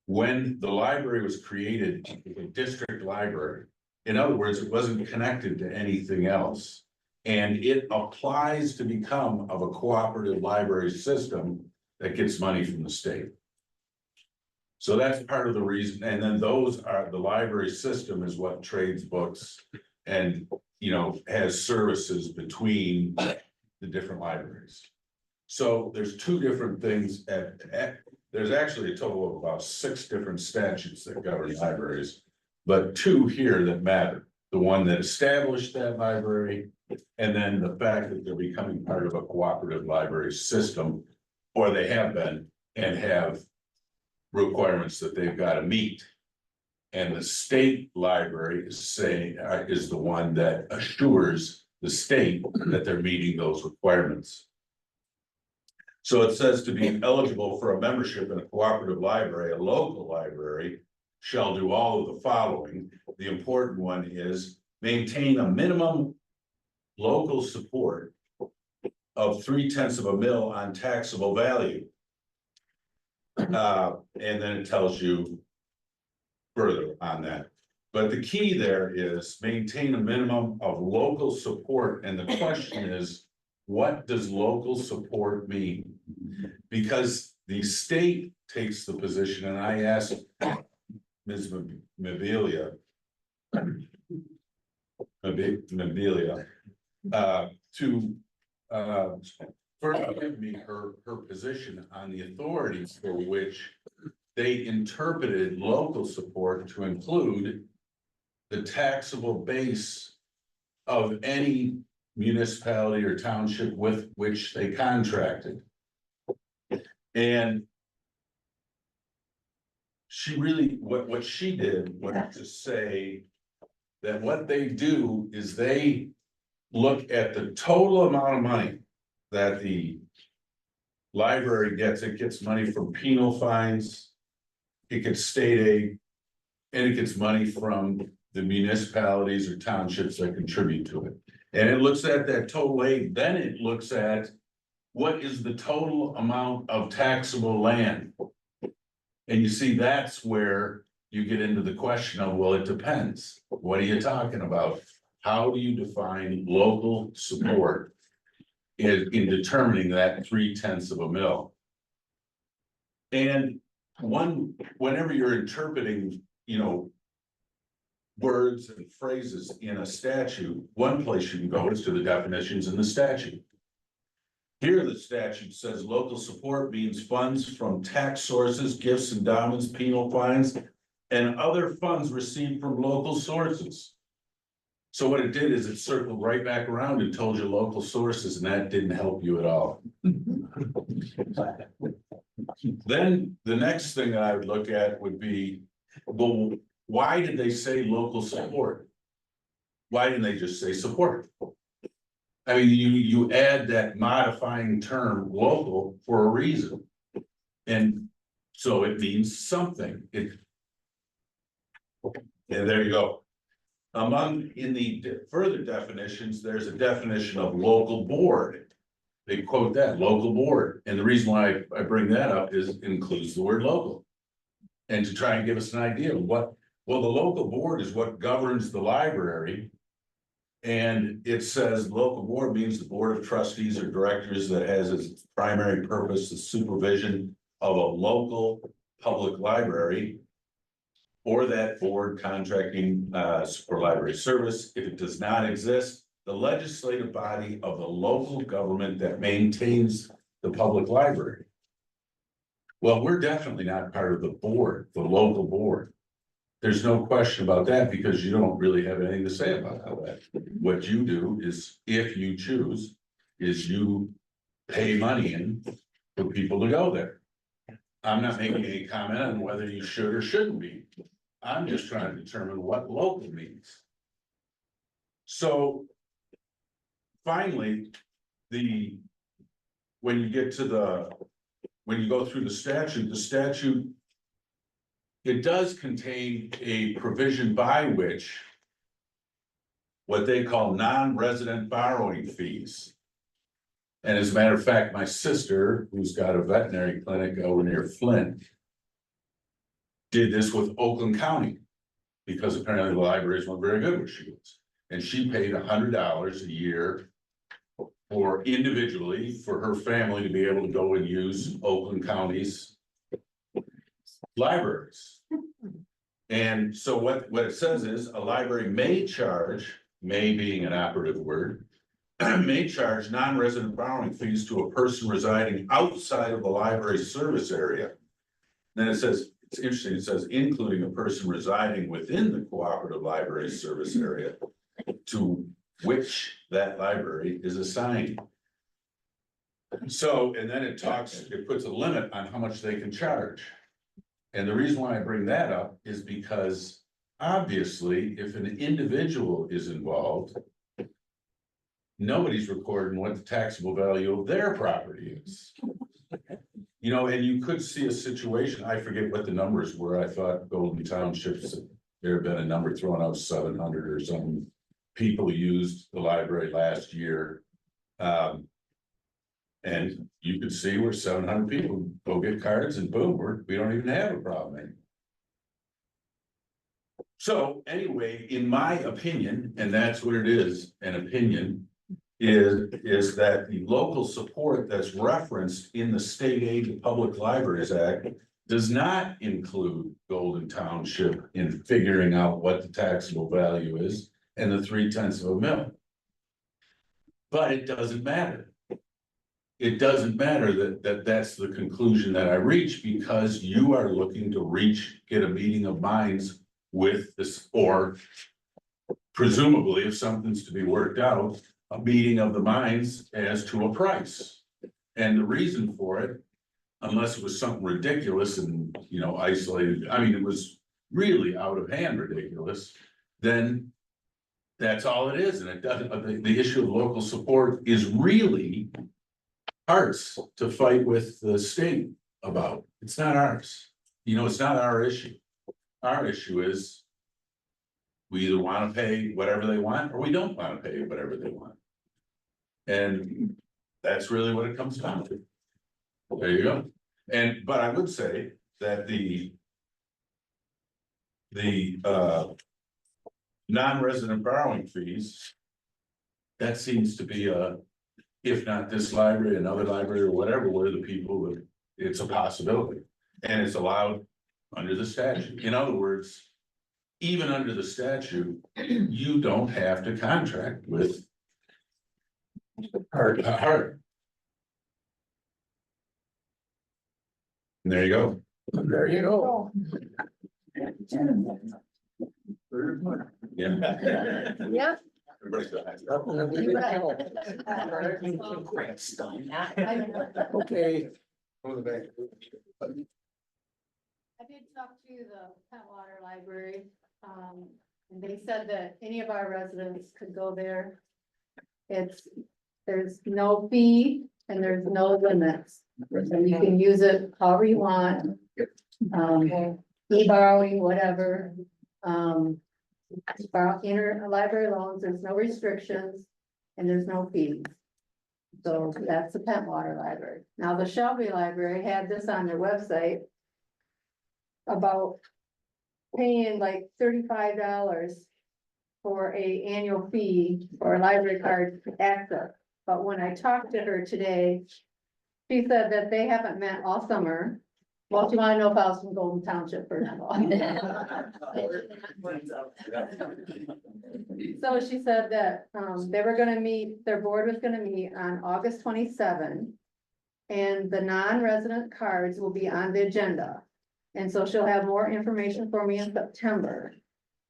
When the library was created, it was a district library. In other words, it wasn't connected to anything else. And it applies to become of a cooperative library system that gets money from the state. So that's part of the reason, and then those are, the library system is what trades books and, has services between the different libraries. So there's two different things there's actually a total of about 6 different statutes that govern libraries, but 2 here that matter. The one that established that library, and then the fact that they're becoming part of a cooperative library system, or they have been and have requirements that they've got to meet. And the state library is the one that assures the state that they're meeting those requirements. So it says to be eligible for a membership in a cooperative library, a local library shall do all of the following. The important one is maintain a minimum local support of 0.3 of a mil on taxable value. And then it tells you further on that. But the key there is maintain a minimum of local support. And the question is, what does local support mean? Because the state takes the position, and I asked Ms. Mobilia to first give me her position on the authorities for which they interpreted local support to include the taxable base of any municipality or township with which they contracted. And she really, what she did was to say that what they do is they look at the total amount of money that the library gets. It gets money from penal fines, it gets state aid, and it gets money from the municipalities or townships that contribute to it. And it looks at that total aid, then it looks at what is the total amount of taxable land. And you see, that's where you get into the question of, well, it depends. What are you talking about? How do you define local support? in determining that 3/10 of a mil. And whenever you're interpreting, words and phrases in a statute, one place you can go is to the definitions in the statute. Here, the statute says local support means funds from tax sources, gifts, endowments, penal fines, and other funds received from local sources. So what it did is it circled right back around and told you local sources, and that didn't help you at all. Then the next thing that I would look at would be, well, why did they say local support? Why didn't they just say support? I mean, you add that modifying term local for a reason. And so it means something. And there you go. In the further definitions, there's a definition of local board. They quote that, local board. And the reason why I bring that up is it includes the word local. And to try and give us an idea of well, the local board is what governs the library. And it says local board means the board of trustees or directors that has its primary purpose, the supervision of a local public library. Or that board contracting for library service. If it does not exist, the legislative body of the local government that maintains the public library. Well, we're definitely not part of the board, the local board. There's no question about that because you don't really have anything to say about how that. What you do is, if you choose, is you pay money in for people to go there. I'm not making any comment on whether you should or shouldn't be. I'm just trying to determine what local means. So finally, when you go through the statute, it does contain a provision by which what they call non-resident borrowing fees. And as a matter of fact, my sister, who's got a veterinary clinic over near Flint, did this with Oakland County because apparently the libraries weren't very good where she was. And she paid $100 a year for individually for her family to be able to go and use Oakland County's libraries. And so what it says is a library may charge, may being an operative word, may charge non-resident borrowing fees to a person residing outside of the library service area. Then it says, it's interesting, it says including a person residing within the cooperative library service area to which that library is assigned. So, and then it puts a limit on how much they can charge. And the reason why I bring that up is because obviously, if an individual is involved, nobody's recording what the taxable value of their property is. And you could see a situation, I forget what the numbers were, I thought Golden Townships, there had been a number thrown out 700 or something. People used the library last year. And you could see where 700 people go get cards and boom, we don't even have a problem anymore. So anyway, in my opinion, and that's what it is, an opinion, is that the local support that's referenced in the State Aid to Public Libraries Act does not include Golden Township in figuring out what the taxable value is and the 3/10 of a mil. But it doesn't matter. It doesn't matter that's the conclusion that I reach because you are looking to get a meeting of minds with this, or presumably if something's to be worked out, a meeting of the minds as to a price. And the reason for it, unless it was something ridiculous and, isolated, I mean, it was really out of hand ridiculous, then that's all it is. And it doesn't, the issue of local support is really ours to fight with the state about. It's not ours. It's not our issue. Our issue is we either want to pay whatever they want or we don't want to pay whatever they want. And that's really what it comes down to. There you go. But I would say that the non-resident borrowing fees, that seems to be if not this library, another library or whatever, where the people, it's a possibility. And it's allowed under the statute. In other words, even under the statute, you don't have to contract with Hard. Hart. And there you go. There you go. Yeah. Yeah. Everybody's got it. Nothing that we didn't help. Okay. Go to the back. I did talk to the Pentwater Library, and they said that any of our residents could go there. There's no fee and there's no limits, so you can use it however you want. E-borrowing, whatever, borrow interlibrary loans, there's no restrictions and there's no fees. So that's the Pentwater Library. Now, the Shelby Library had this on their website about paying like $35 for a annual fee for a library card access. But when I talked to her today, she said that they haven't met all summer. Well, do you want to know if I was from Golden Township first of all? So she said that, they were gonna meet, their board was gonna meet on August 27. And the non-resident cards will be on the agenda. And so she'll have more information for me in September.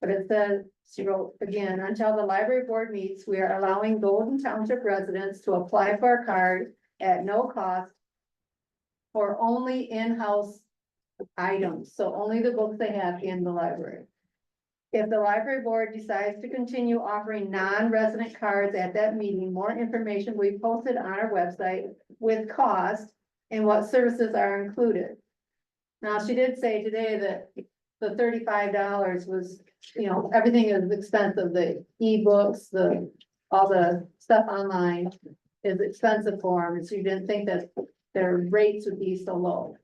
But it says, she wrote again, until the library board meets, we are allowing Golden Township residents to apply for a card at no cost for only in-house items, so only the books they have in the library. If the library board decides to continue offering non-resident cards at that meeting, more information will be posted on our website with cost and what services are included. Now, she did say today that the $35 was, everything is expensive, the ebooks, all the stuff online is expensive for them, and she didn't think that their rates would be so low.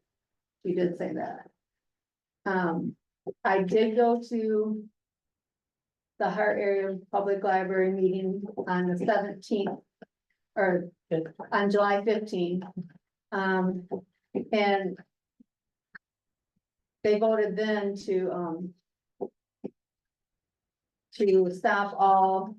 She did say that. I did go to the Hart Area Public Library meeting on the 17th, or on July 15th. And they voted then to stop all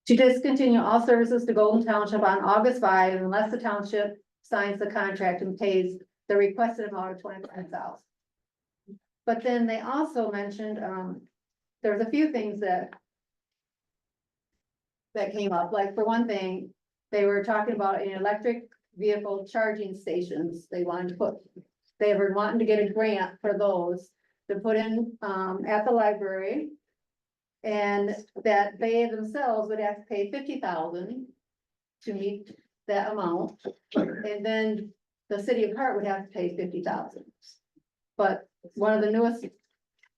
to discontinue all services to Golden Township on August 5 unless the township signs the contract and pays the requested amount of $25,000. But then they also mentioned, there's a few things that came up, like for one thing, they were talking about an electric vehicle charging stations. They wanted to put, they were wanting to get a grant for those to put in, at the library. And that they themselves would have to pay $50,000 to meet that amount. And then the city of Hart would have to pay $50,000. But one of the newest,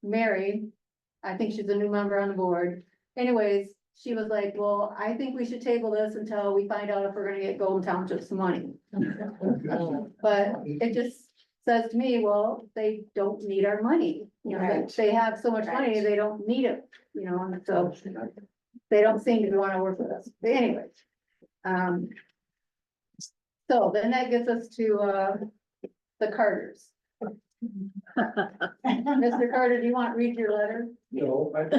Mary, I think she's a new member on the board. Anyways, she was like, well, I think we should table this until we find out if we're gonna get Golden Township some money. But it just says to me, well, they don't need our money. Right. They have so much money, they don't need it, and so they don't seem to want to work with us. But anyways. So then that gets us to, the Carters. Mr. Carter, do you want to read your letter? No, I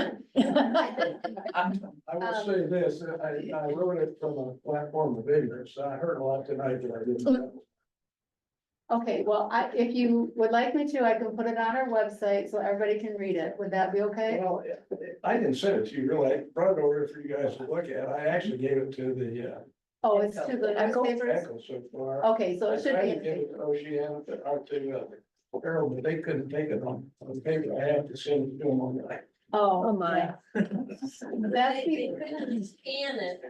will say this, I wrote it from a platform of ignorance. I heard a lot tonight that I didn't know. Okay, well, if you would like me to, I can put it on our website so everybody can read it. Would that be okay? Well, I didn't send it to you, really. I brought it over for you guys to look at. I actually gave it to the Oh, it's to the newspapers? Echo so far. Okay, so it should I tried be. to give it to Oceana, to Harold, but they couldn't take it on paper. I have to send it to them on the. Oh, my. That's They couldn't scan it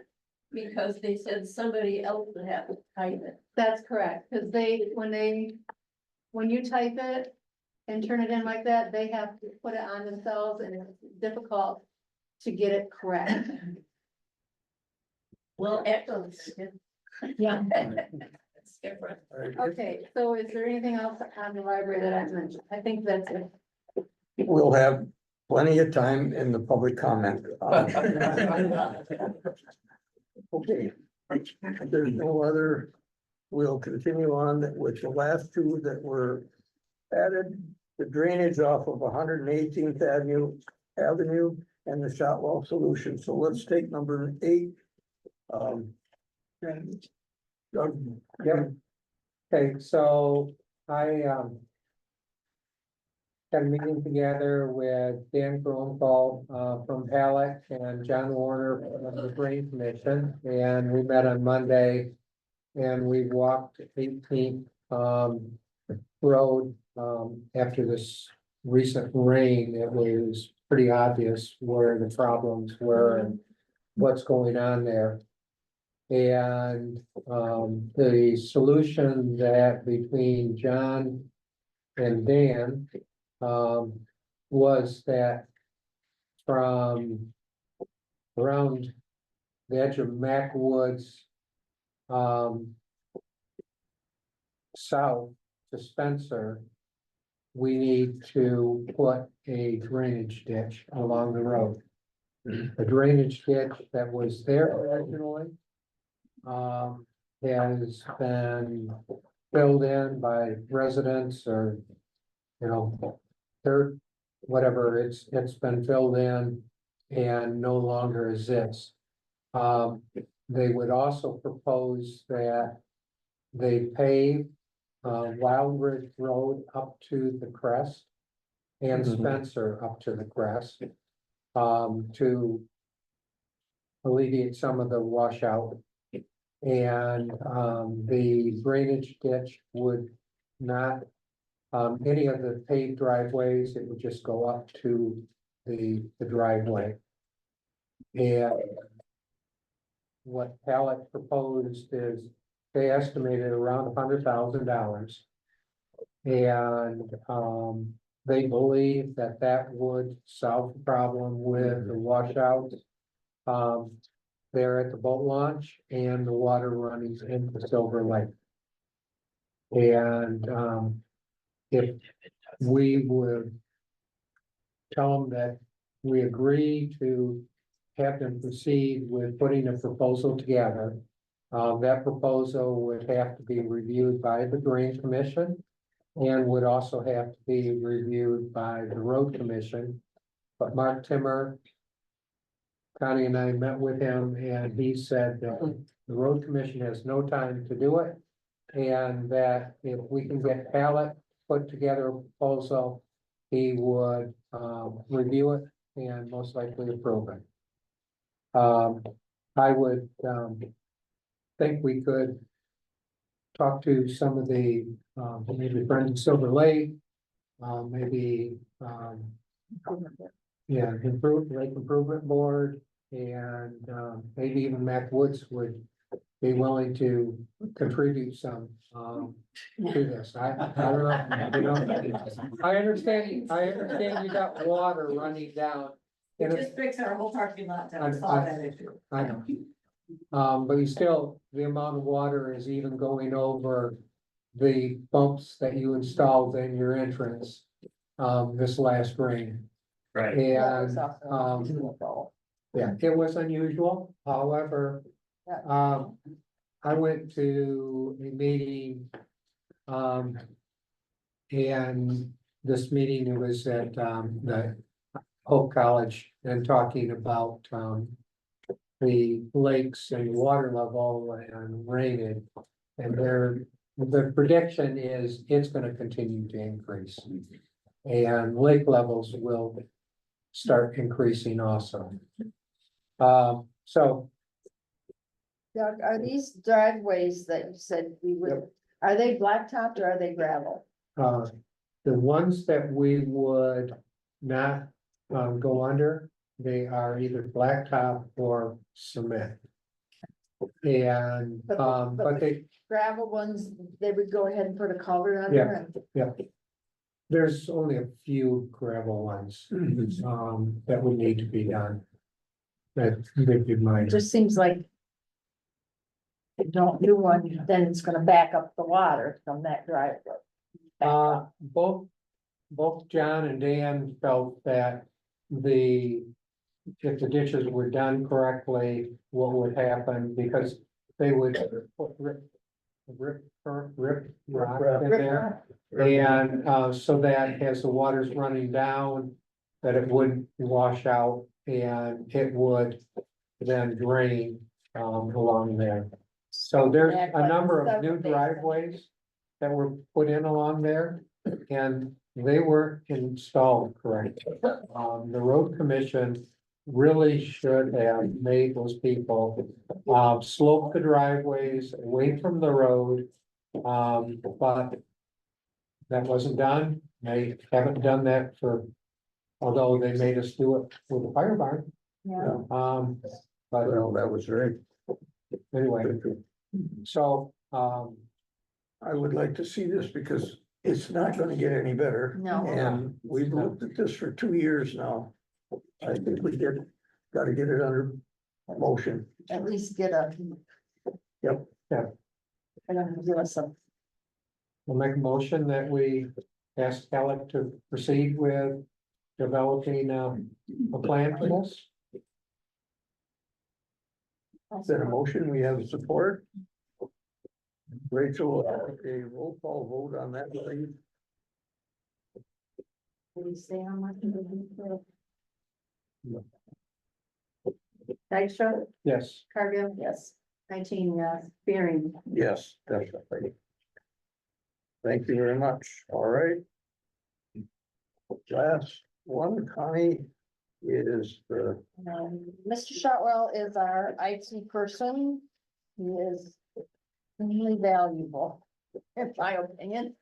because they said somebody else would have to type it. That's correct, because when you type it and turn it in like that, they have to put it on themselves and it's difficult to get it correct. Well, echoes. Yeah. It's different. Okay, so is there anything else on the library that I mentioned? I think that's it. We'll have plenty of time in the public comment. Okay, there's no other, we'll continue on with the last two that were added. The drainage off of 118th Avenue and the Shotwell solution. So let's take number 8. Doug, Yep. Okay, so I, had a meeting together with Dan Grunfeld, from Halleck and John Warner from the Green Commission, and we met on Monday. And we walked 18th, road, after this recent rain. It was pretty obvious where the problems were and what's going on there. And, the solution that between John and Dan, was that from around the edge of Mac Woods, south to Spencer, we need to put a drainage ditch along the road. The drainage ditch that was there originally, has been filled in by residents or, you know, third, whatever, it's been filled in and no longer exists. They would also propose that they pave Wild Ridge Road up to the crest and Mhm. Spencer up to the crest, to alleviate some of the washout. And, the drainage ditch would not, any of the paved driveways, it would just go up to the driveway. And what Halleck proposed is they estimated around $100,000. And, they believe that that would solve the problem with the washouts. There at the boat launch and the water running into Silver Lake. And, if we would tell them that we agree to have them proceed with putting a proposal together. That proposal would have to be reviewed by the Drain Commission and would also have to be reviewed by the Road Commission. But Mark Timmer, Connie and I met with him and he said that the Road Commission has no time to do it. And that if we can get Halleck put together a proposal, he would, review it and most likely approve it. I would, think we could talk to some of the, maybe friends of Silver Lake, maybe, yeah, Lake Improvement Board, and, maybe even Mac Woods would be willing to contribute some, to this. I don't know, you know, I understand you got water running down. We And it's- just fixed our whole parking lot to I- solve I- that issue. I know. But you still, the amount of water is even going over the bumps that you installed in your entrance, this last rain. Right. And, yeah, it was unusual, however, I went to a meeting, and this meeting, it was at, the Hope College and talking about, the lakes and water level and rain. And the prediction is it's gonna continue to increase. And lake levels will start increasing also. So, Doug, are these driveways that you said we would, are they blacktop or are they gravel? the ones that we would not, go under, they are either blacktop or cement. And, but they, Gravel ones, they would go ahead and put a culvert under and. yeah. There's only a few gravel ones, that would need to be done. That would be It mine. just seems like. If you don't do one, then it's gonna back up the water from that driveway. Both John and Dan felt that if the ditches were done correctly, what would happen, because they would rip rock in there. And, so that as the water's running down, that it wouldn't wash out and it would then drain, along there. So there's a number of new driveways that were put in along there, and they were installed correctly. The road commission really should have made those people, slope the driveways away from the road. But that wasn't done. They haven't done that although they made us do it with the fire barn. Yeah. But Well, that was very, anyway, so, I would like to see this because it's not gonna get any better. No. And we've looked at this for 2 years now. I think gotta get it under motion. At least get a. Yep. Yeah. And then give us some, we'll make a motion that we ask Alec to proceed with developing, a plan for this. Is that a motion? We have support? Rachel, a roll call vote on that, please. Did you say how much? Dykstra, Yes, Cargill, yes. 19, yes, Fearing. Yes, definitely. Thank you very much. All right. Last one, Connie, is the, Mr. Shotwell is our IT person. He is extremely valuable, in my opinion.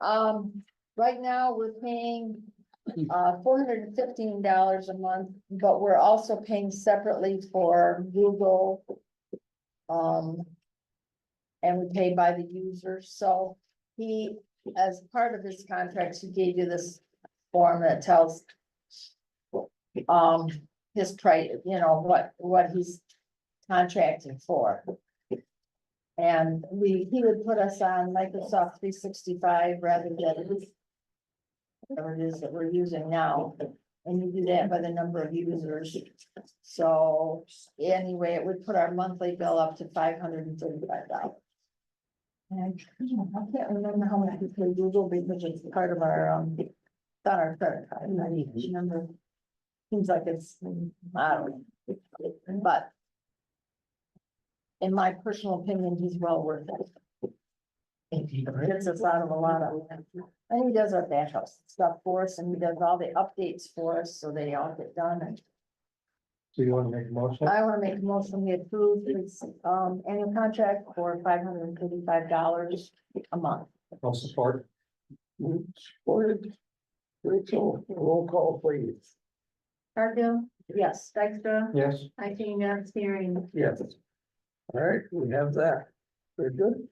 Right now, we're paying $415 a month, but we're also paying separately for Google. And we pay by the user, so he, as part of his contract, he gave you this form that tells his price, what he's contracting for. And he would put us on Microsoft 365 rather than whatever it is that we're using now. And you do that by the number of users. So anyway, it would put our monthly bill up to $535. And I can't remember how much we pay Google because it's part of our, it's on our credit card. I need to remember. Seems like it's, I don't know, but in my personal opinion, he's well worth it. He gets us out of a lot of, and he does our back house stuff for us, and he does all the updates for us, so they all get done. And so you wanna make a motion? I wanna make a motion, we approve his, annual contract for $535 a month. I'll support. supported. Rachel, roll call, please. Cargill, Yes, Dykstra, Yes, 19, yes, Fearing. Yes. All right, we have that. Very good.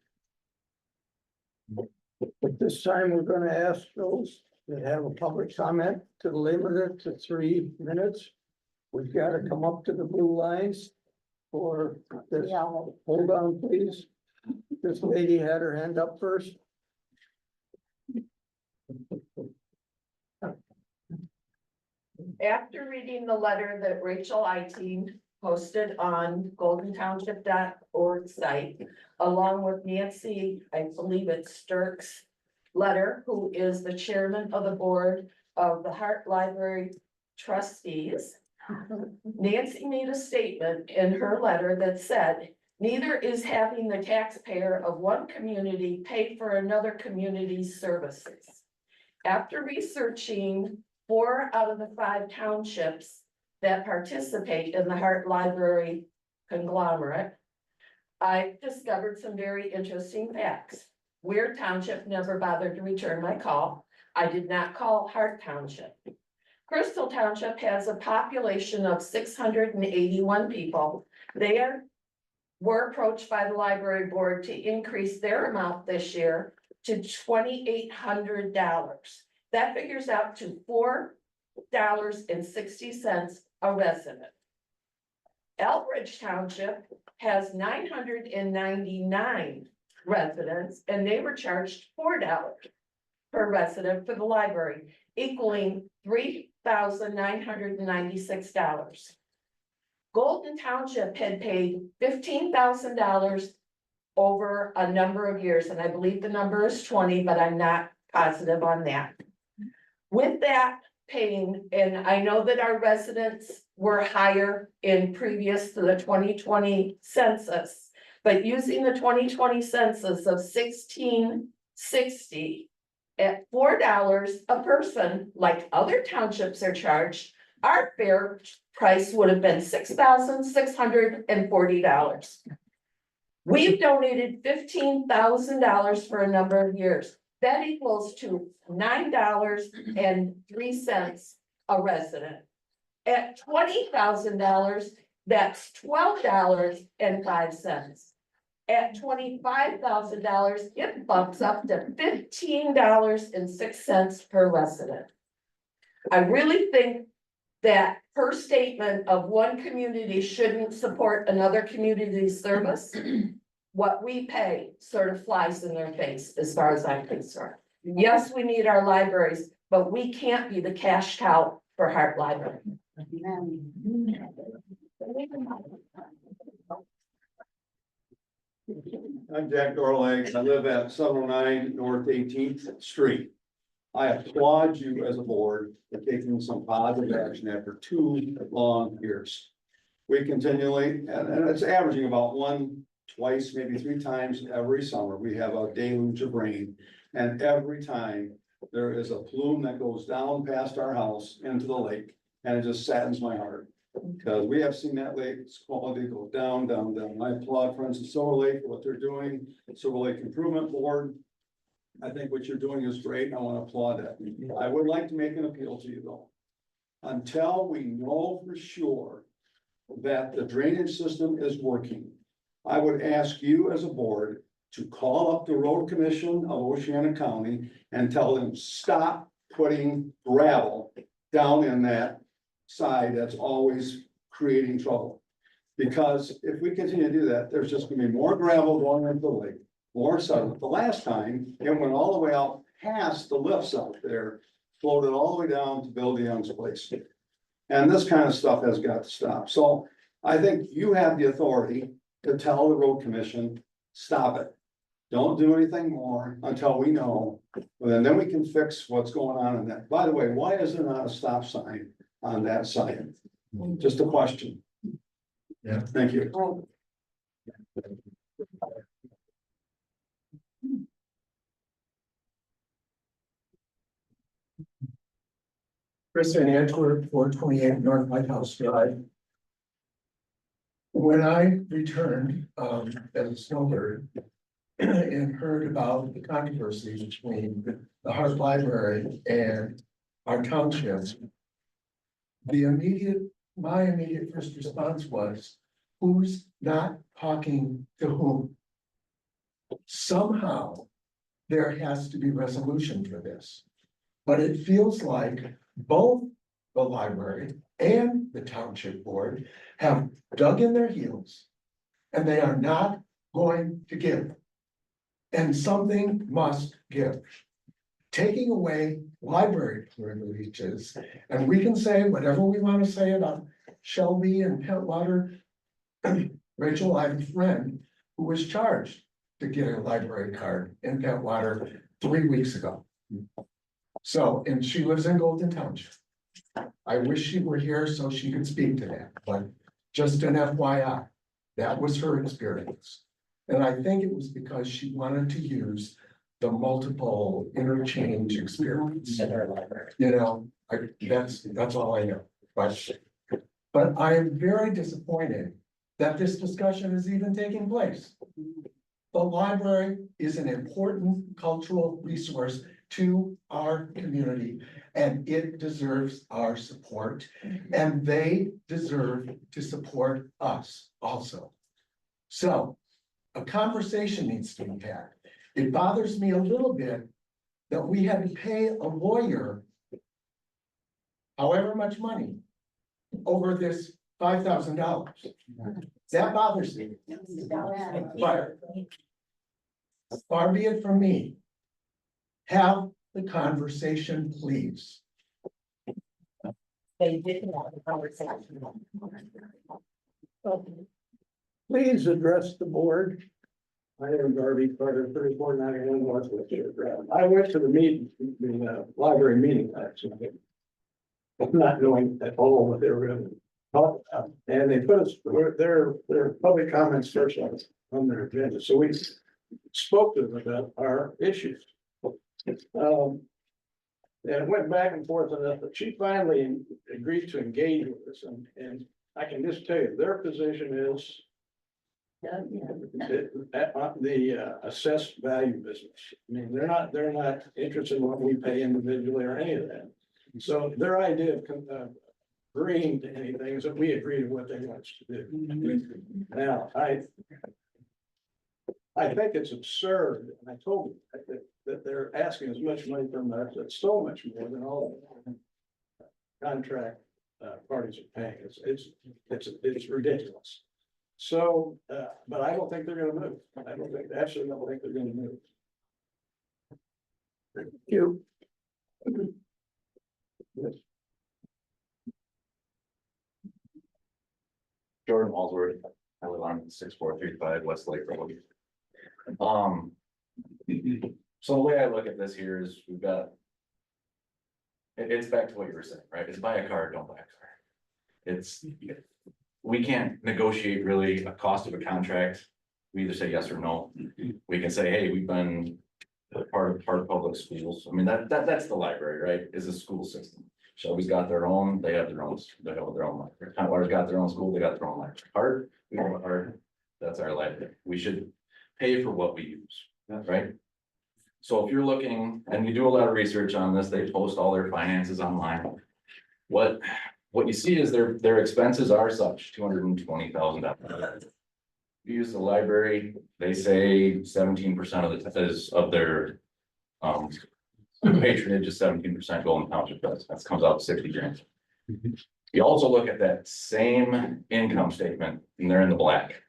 At this time, we're gonna ask those that have a public comment to limit it to 3 minutes. We've got to come up to the blue lines for this. yeah, Hold on, please. This lady had her hand up first. After reading the letter that Rachel Iteen posted on goldentownship.org site, along with Nancy, I believe it's Sturk's letter, who is the chairman of the board of the Hart Library Trustees. Nancy made a statement in her letter that said, neither is having the taxpayer of one community pay for another community's services. After researching 4 out of the 5 townships that participate in the Hart Library conglomerate, I discovered some very interesting facts. Weir Township never bothered to return my call. I did not call Hart Township. Crystal Township has a population of 681 people. They were approached by the library board to increase their amount this year to $2,800. That figures out to $4.60 a resident. Elbridge Township has 999 residents, and they were charged $4 per resident for the library, equaling $12,996. Golden Township had paid $15,000 over a number of years, and I believe the number is 20, but I'm not positive on that. With that paying, and I know that our residents were higher in previous to the 2020 census, but using the 2020 census of 1660 at $4 a person, like other townships are charged, our fair price would have been $6,640. We've donated $15,000 for a number of years. That equals to $9.03 a resident. At $20,000, that's $12.05. At $25,000, it bumps up to $15.06 per resident. I really think that her statement of one community shouldn't support another community's service, what we pay sort of flies in their face as far as I'm concerned. Yes, we need our libraries, but we can't be the cash cow for Hart Library. I'm Jack Dorlag. I live at 709 North 18th Street. I applaud you as a board for taking some positive action after 2 long years. We continually, and it's averaging about twice, maybe 3 times every summer, we have a deluge of rain. And every time there is a plume that goes down past our house into the lake, and it just saddens my heart. Because we have seen that lake's quality go down, down, down. I applaud Friends of Silver Lake for what they're doing, Silver Lake Improvement Board. I think what you're doing is great, and I want to applaud that. I would like to make an appeal to you though. Until we know for sure that the drainage system is working, I would ask you as a board to call up the road commission of Oceana County and tell them, stop putting gravel down in that side that's always creating trouble. Because if we continue to do that, there's just gonna be more gravel going into the lake, more sediment. The last time, it went all the way out past the lifts out there, floated all the way down to Bill DeYoung's place. And this kind of stuff has got to stop. So I think you have the authority to tell the road commission, stop it. Don't do anything more until we know, and then we can fix what's going on in that. By the way, why is there not a stop sign on that side? Just a question. Yeah. Thank you. Chris Van Antwerp, 428 North Lighthouse Drive. When I returned as a snowbird and heard about the controversy between the Hart Library and our township, my immediate first response was, who's not talking to whom? Somehow there has to be resolution for this. But it feels like both the library and the township board have dug in their heels and they are not going to give. And something must give. Taking away library privileges, and we can say whatever we want to say about Shelby and Pentwater. Rachel, I have a friend who was charged to get a library card in Pentwater 3 weeks ago. So, and she lives in Golden Township. I wish she were here so she could speak to that, but just an FYI, that was her experience. And I think it was because she wanted to use the multiple interchange experience. You know, that's all I know, but I am very disappointed that this discussion is even taking place. The library is an important cultural resource to our community, and it deserves our support, and they deserve to support us also. So a conversation needs to be had. It bothers me a little bit that we had to pay a lawyer however much money over this $5,000. That bothers me. But far be it from me. Have the conversation, please. they didn't have a conversation. Please address the board. My name is Darby Carter, 3491 Northwest. I went to the meeting, the library meeting, actually. Not knowing at all what they were gonna talk about, and they put us, their public comments first on their agenda, so we spoke to them about our issues. And it went back and forth enough, but she finally agreed to engage with us, and I can just tell you, their position is the assessed value business. I mean, they're not interested in what we pay individually or any of that. So their idea of agreeing to anything is that we agree to what they want us to do. Now, I think it's absurd, and I told them that they're asking as much money from us, that's so much more than all the contract parties are paying. It's ridiculous. So, but I don't think they're gonna move. Absolutely don't think they're gonna move. Thank you. Yes. Jordan Walsworth, I live on 6435 Westlake Road. So the way I look at this here is we've got. It's back to what you were saying, right? It's buy a car, don't buy a car. It's, we can't negotiate really a cost of a contract. We either say yes or no. We can say, hey, we've been part of public schools. I mean, that's the library, right? Is a school system. Shelby's got their own, they have their own library. Tidewater's got their own school, they got their own library. Hart, we know Hart, that's our library. We should pay for what we use, right? So if you're looking, and you do a lot of research on this, they post all their finances online. What you see is their expenses are such, $220,000. You use the library, they say 17% of their patronage is 17% Golden Township does. That comes out 60 grand. You also look at that same income statement and they're in the black.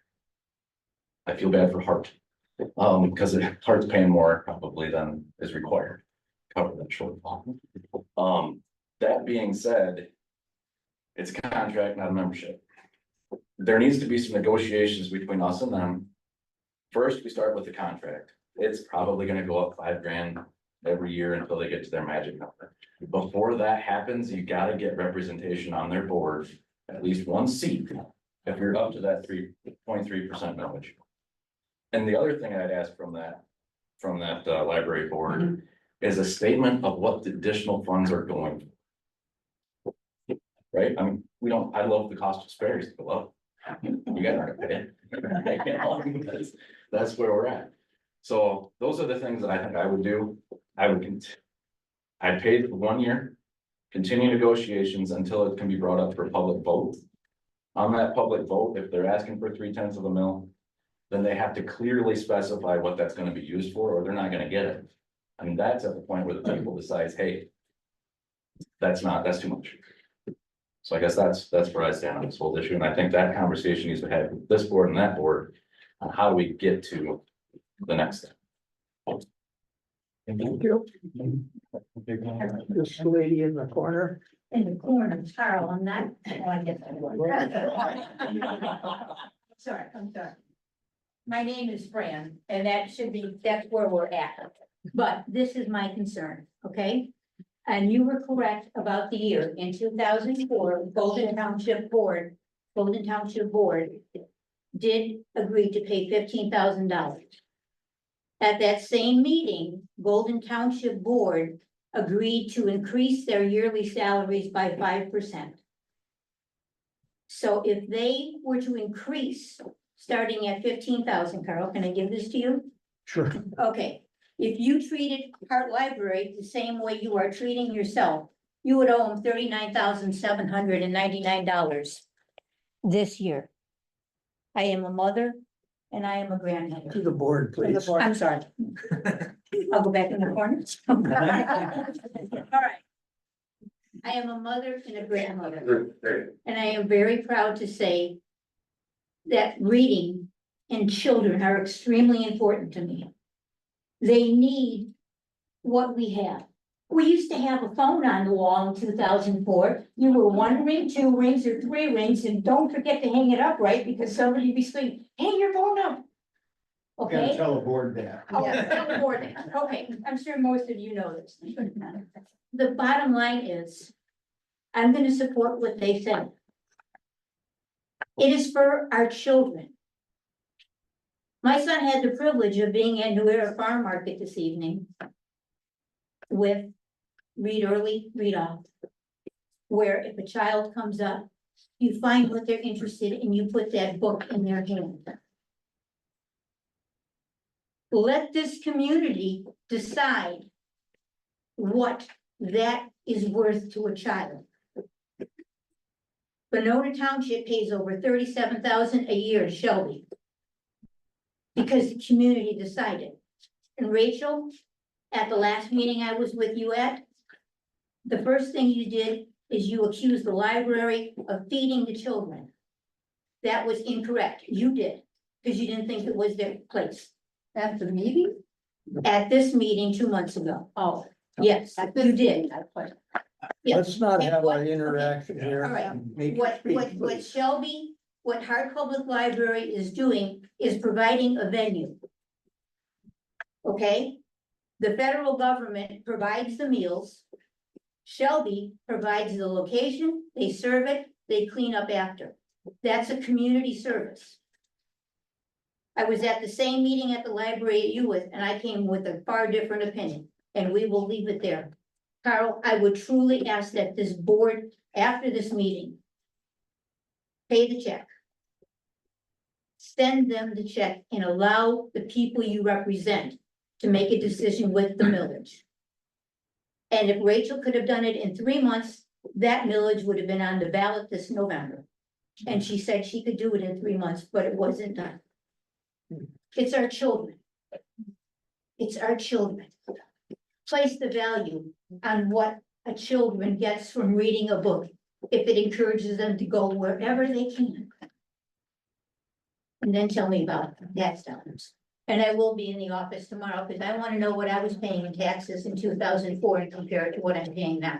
I feel bad for Hart. Because Hart's paying more probably than is required. to Cover that shortfall. That being said, it's a contract, not a membership. There needs to be some negotiations between us and them. First, we start with the contract. It's probably gonna go up 5 grand every year until they get to their magic number. Before that happens, you gotta get representation on their board, at least one seat, if you're up to that 3.3% millage. And the other thing I'd ask from that library board is a statement of what the additional funds are going. Right, I mean, I love the cost of spares to go up. You guys aren't gonna pay it. That's where we're at. So those are the things that I think I would do. I'd pay for 1 year, continue negotiations until it can be brought up for public vote. On that public vote, if they're asking for 3/10 of a mil, then they have to clearly specify what that's gonna be used for, or they're not gonna get it. I mean, that's at the point where the people decides, hey, that's too much. So I guess that's where I stand on this whole issue, and I think that conversation needs to have with this board and that board on how do we get to the next step. Thank you. This lady in the corner. In the corner, Carl, I'm not, oh, I guess I was. Sorry, I'm sorry. My name is Fran, and that's where we're at. But this is my concern, okay? And you were correct about the year. In 2004, Golden Township Board did agree to pay $15,000. At that same meeting, Golden Township Board agreed to increase their yearly salaries by 5%. So if they were to increase, starting at 15,000, Carl, can I give this to you? Sure. Okay, if you treated Hart Library the same way you are treating yourself, you would owe them $39,799 this year. I am a mother and I am a grandmother. To the board, please. I'm sorry. I'll go back in the corner. All right. I am a mother and a grandmother. And I am very proud to say that reading and children are extremely important to me. They need what we have. We used to have a phone on the wall in 2004. You were 1 ring, 2 rings, or 3 rings, and don't forget to hang it up, right? Because somebody be screaming, hang your phone up. Gotta Okay? tell the board that. Oh, tell the board that. Okay, I'm sure most of you know this. The bottom line is, I'm gonna support what they said. It is for our children. My son had the privilege of being at New Era Farm Market this evening with Read Early, Read Often, where if a child comes up, you find what they're interested in, and you put that book in their hand. Let this community decide what that is worth to a child. Benota Township pays over $37,000 a year to Shelby, because the community decided. And Rachel, at the last meeting I was with you at, the first thing you did is you accused the library of feeding the children. That was incorrect. You did, because you didn't think it was their place. At the meeting? At this meeting 2 months ago. Oh. Yes, you did. Yeah. Let's not have What- an interaction All here. right. Make What it speak, please. Shelby, what Hart Public Library is doing is providing a venue. Okay? The federal government provides the meals. Shelby provides the location, they serve it, they clean up after. That's a community service. I was at the same meeting at the library you was, and I came with a far different opinion, and we will leave it there. Carl, I would truly ask that this board, after this meeting, pay the check. Send them the check and allow the people you represent to make a decision with the millage. And if Rachel could have done it in 3 months, that millage would have been on the ballot this November. And she said she could do it in 3 months, but it wasn't done. It's our children. It's our children. Place the value on what a children gets from reading a book, if it encourages them to go wherever they can. And then tell me about tax dollars. And I will be in the office tomorrow, because I want to know what I was paying in taxes in 2004 and compare it to what I'm paying now.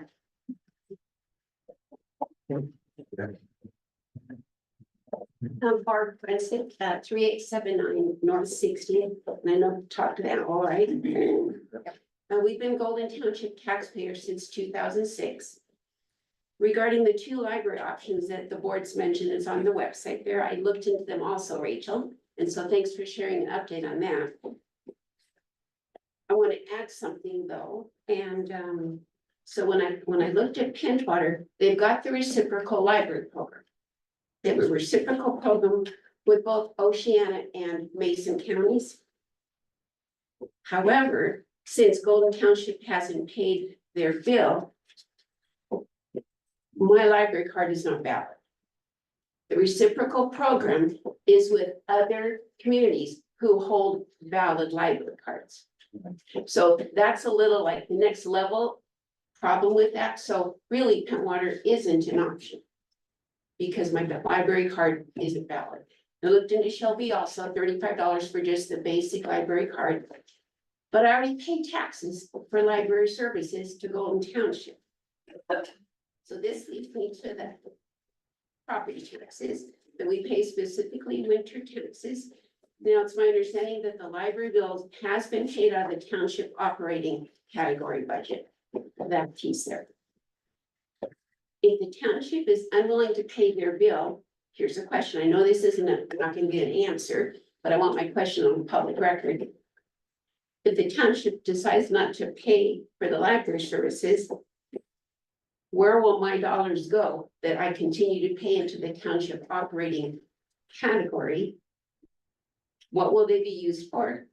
I'm Barb Princeton, 3879 North 60th, and I know I've talked to that all right. We've been Golden Township taxpayers since 2006. Regarding the 2 library options that the board's mentioned is on the website there, I looked into them also, Rachel, and so thanks for sharing an update on that. I want to add something though, and so when I looked at Pentwater, they've got the reciprocal library program. They have a reciprocal program with both Oceana and Mason counties. However, since Golden Township hasn't paid their bill, my library card is not valid. The reciprocal program is with other communities who hold valid library cards. So that's a little like the next level problem with that. So really, Pentwater isn't an option, because my library card isn't valid. I looked into Shelby also, $35 for just the basic library card. But I already paid taxes for library services to Golden Township. So this leads me to the property taxes that we pay, specifically winter taxes. Now, it's my understanding that the library bill has been paid out of the township operating category budget, that piece there. If the township is unwilling to pay their bill, here's a question. I know this isn't, I'm not gonna get an answer, but I want my question on public record. If the township decides not to pay for the library services, where will my dollars go that I continue to pay into the township operating category? What will they be used for?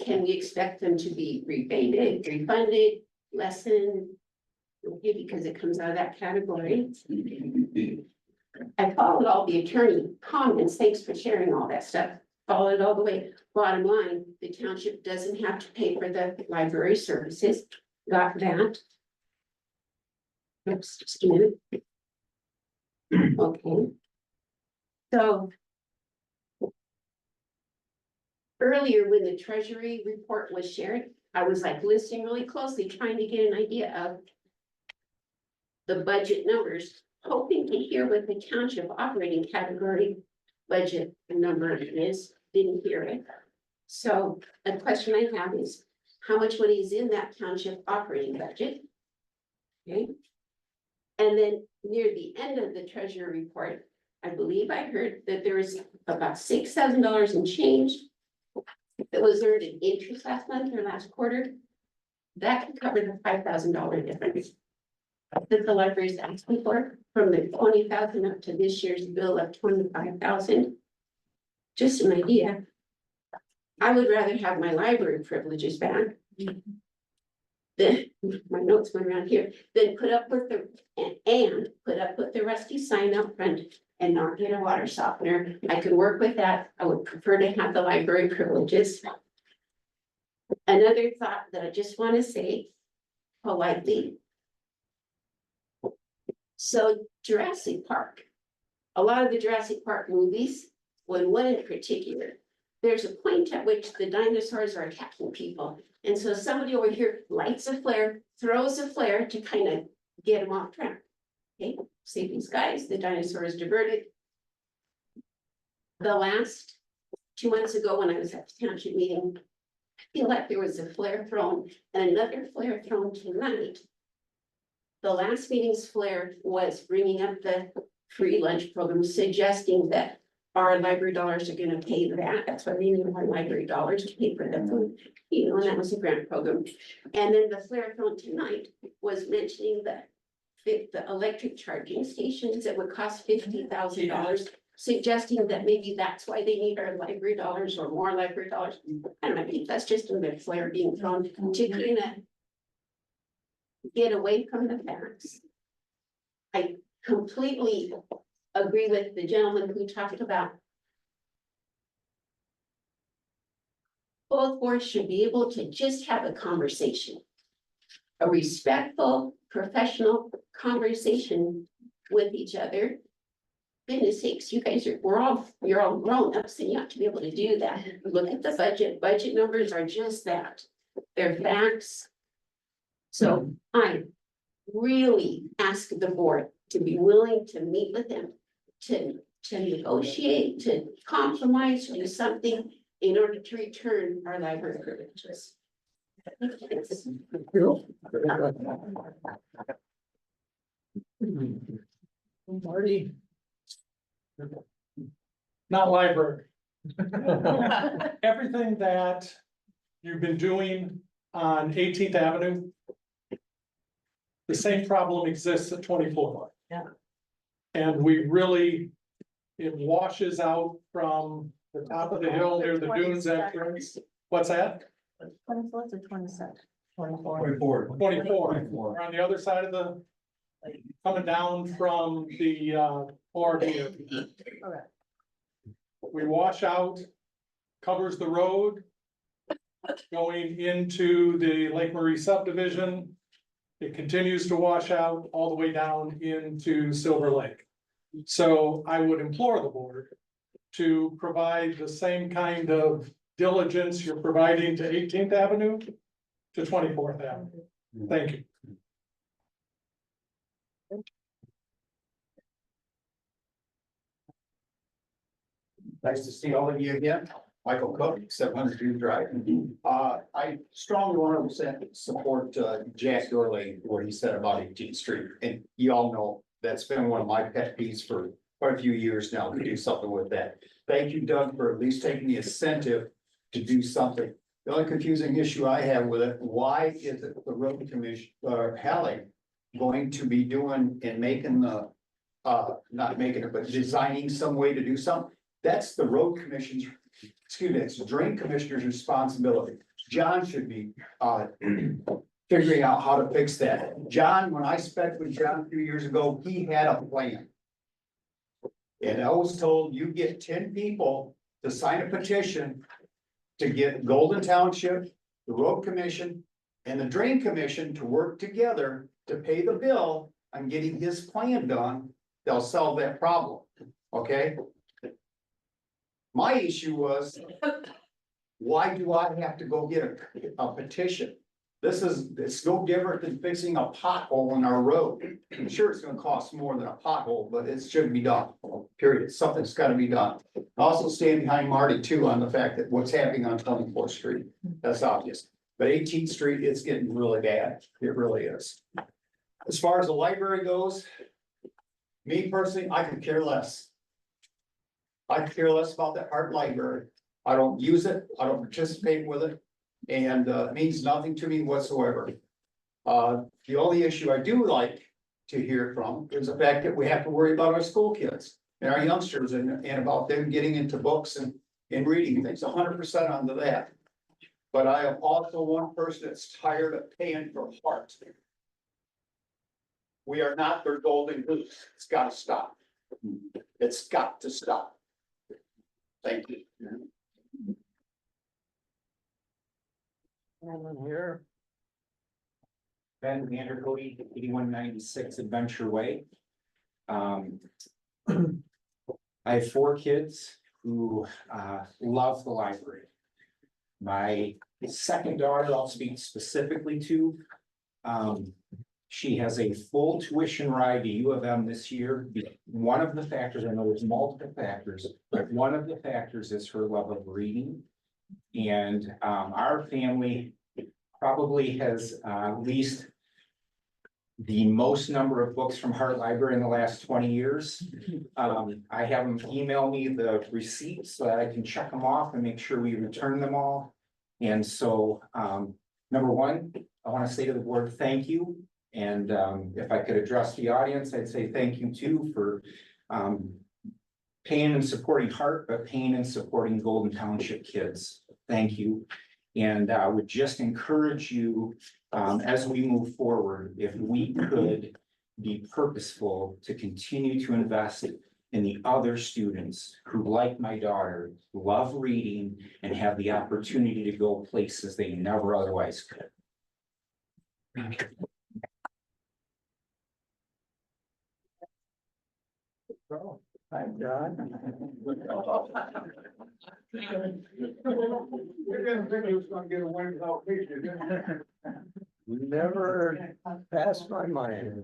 Can we expect them to be rebated, refunded, lessened? Okay, because it comes out of that category. I followed all the attorney comments. Thanks for sharing all that stuff. Followed all the way. Bottom line, the township doesn't have to pay for the library services. Got that? Oops, just a minute. Okay. So earlier, when the treasury report was shared, I was like listening really closely, trying to get an idea of the budget numbers, hoping to hear what the township operating category budget number is, didn't hear it. So a question I have is, how much money is in that township operating budget? Okay. And then near the end of the treasurer report, I believe I heard that there was about $6,000 in change that was earned in interest last month or last quarter. That could cover the $5,000 difference that the library is asking for, from the 20,000 up to this year's bill of 25,000. Just an idea. I would rather have my library privileges back. Then my notes went around here, then put up with the, and put up with the rusty sign up front and not get a water softener. I could work with that. I would prefer to have the library privileges. Another thought that I just want to say politely. So Jurassic Park, a lot of the Jurassic Park movies, when one in particular, there's a point at which the dinosaurs are attacking people. And so somebody over here lights a flare, throws a flare to kind of get them off track. Okay, save these guys, the dinosaur is diverted. The last 2 months ago, when I was at the township meeting, I feel like there was a flare thrown and another flare thrown tonight. The last meeting's flare was bringing up the free lunch program, suggesting that our library dollars are gonna pay that. That's why they need our library dollars to pay for the food, you know, and that was a grant program. And then the flare thrown tonight was mentioning that the electric charging stations that would cost $50,000, suggesting that maybe that's why they need our library dollars or more library dollars. I don't know, I think that's just a flare being thrown to kind of get away from the facts. I completely agree with the gentleman who talked about both boards should be able to just have a conversation, a respectful, professional conversation with each other. Goodness sakes, you guys are, you're all grown ups and you have to be able to do that. Look at the budget numbers are just that. They're facts. So I really ask the board to be willing to meet with them, to negotiate, to compromise, to do something in order to return our library privileges. Marty? Not library. Everything that you've been doing on 18th Avenue. The same problem exists at 24. Yeah. And we really, it washes out from the top of the hill near the dunes entrance. What's that? 24th or 22nd? 24. 24. 24. We're on the other side of the, coming down from the ORD. Okay. We wash out, covers the road. Going into the Lake Marie subdivision. It continues to wash out all the way down into Silver Lake. So I would implore the board to provide the same kind of diligence you're providing to 18th Avenue to 24th Avenue. Thank you. Nice to see all of you again. Michael Cook, 700 Dunes Drive. I strongly want to support Jack Gurley, what he said about 18th Street. And you all know that's been one of my pet peeves for quite a few years now, to do something with that. Thank you, Doug, for at least taking the incentive to do something. The only confusing issue I have with it, why is it the road commission, or Hallie, going to be doing and making the, not making it, but designing some way to do something? That's the road commission's, excuse me, it's the drain commissioner's responsibility. John should be, figuring out how to fix that. John, when I spent with John a few years ago, he had a plan. And I was told you get 10 people to sign a petition to get Golden Township, the road commission, and the drain commission to work together to pay the bill on getting his plan done. They'll solve that problem, okay? My issue was, Why do I have to go get a petition? It's no different than fixing a pothole in our road. I'm sure it's gonna cost more than a pothole, but it shouldn't be done, period. Something's gotta be done. I also stand behind Marty too on the fact that what's happening on 24th Street, that's obvious. But 18th Street, it's getting really bad. It really is. As far as the library goes, me personally, I could care less. I could care less about that art library. I don't use it, I don't participate with it, and it means nothing to me whatsoever. The only issue I do like to hear from is the fact that we have to worry about our school kids and our youngsters and about them getting into books and reading things, 100% onto that. But I am also one person that's tired of paying for heart. We are not their golden goose. It's gotta stop. It's got to stop. Thank you. Anyone here? Ben Vandercoody, 8196 Adventure Way. I have 4 kids who love the library. My second daughter, I'll speak specifically to. She has a full tuition ride to U of M this year. One of the factors, I know there's multiple factors, but one of the factors is her love of reading. And our family probably has leased the most number of books from Hart Library in the last 20 years. I have them email me the receipts so that I can check them off and make sure we return them all. And so, number one, I want to say to the board, thank you. And if I could address the audience, I'd say thank you too for paying and supporting Hart, but paying and supporting Golden Township kids. Thank you. And I would just encourage you, as we move forward, if we could be purposeful to continue to invest in the other students who, like my daughter, love reading and have the opportunity to go places they never otherwise could. Hi, John. Never passed my mind.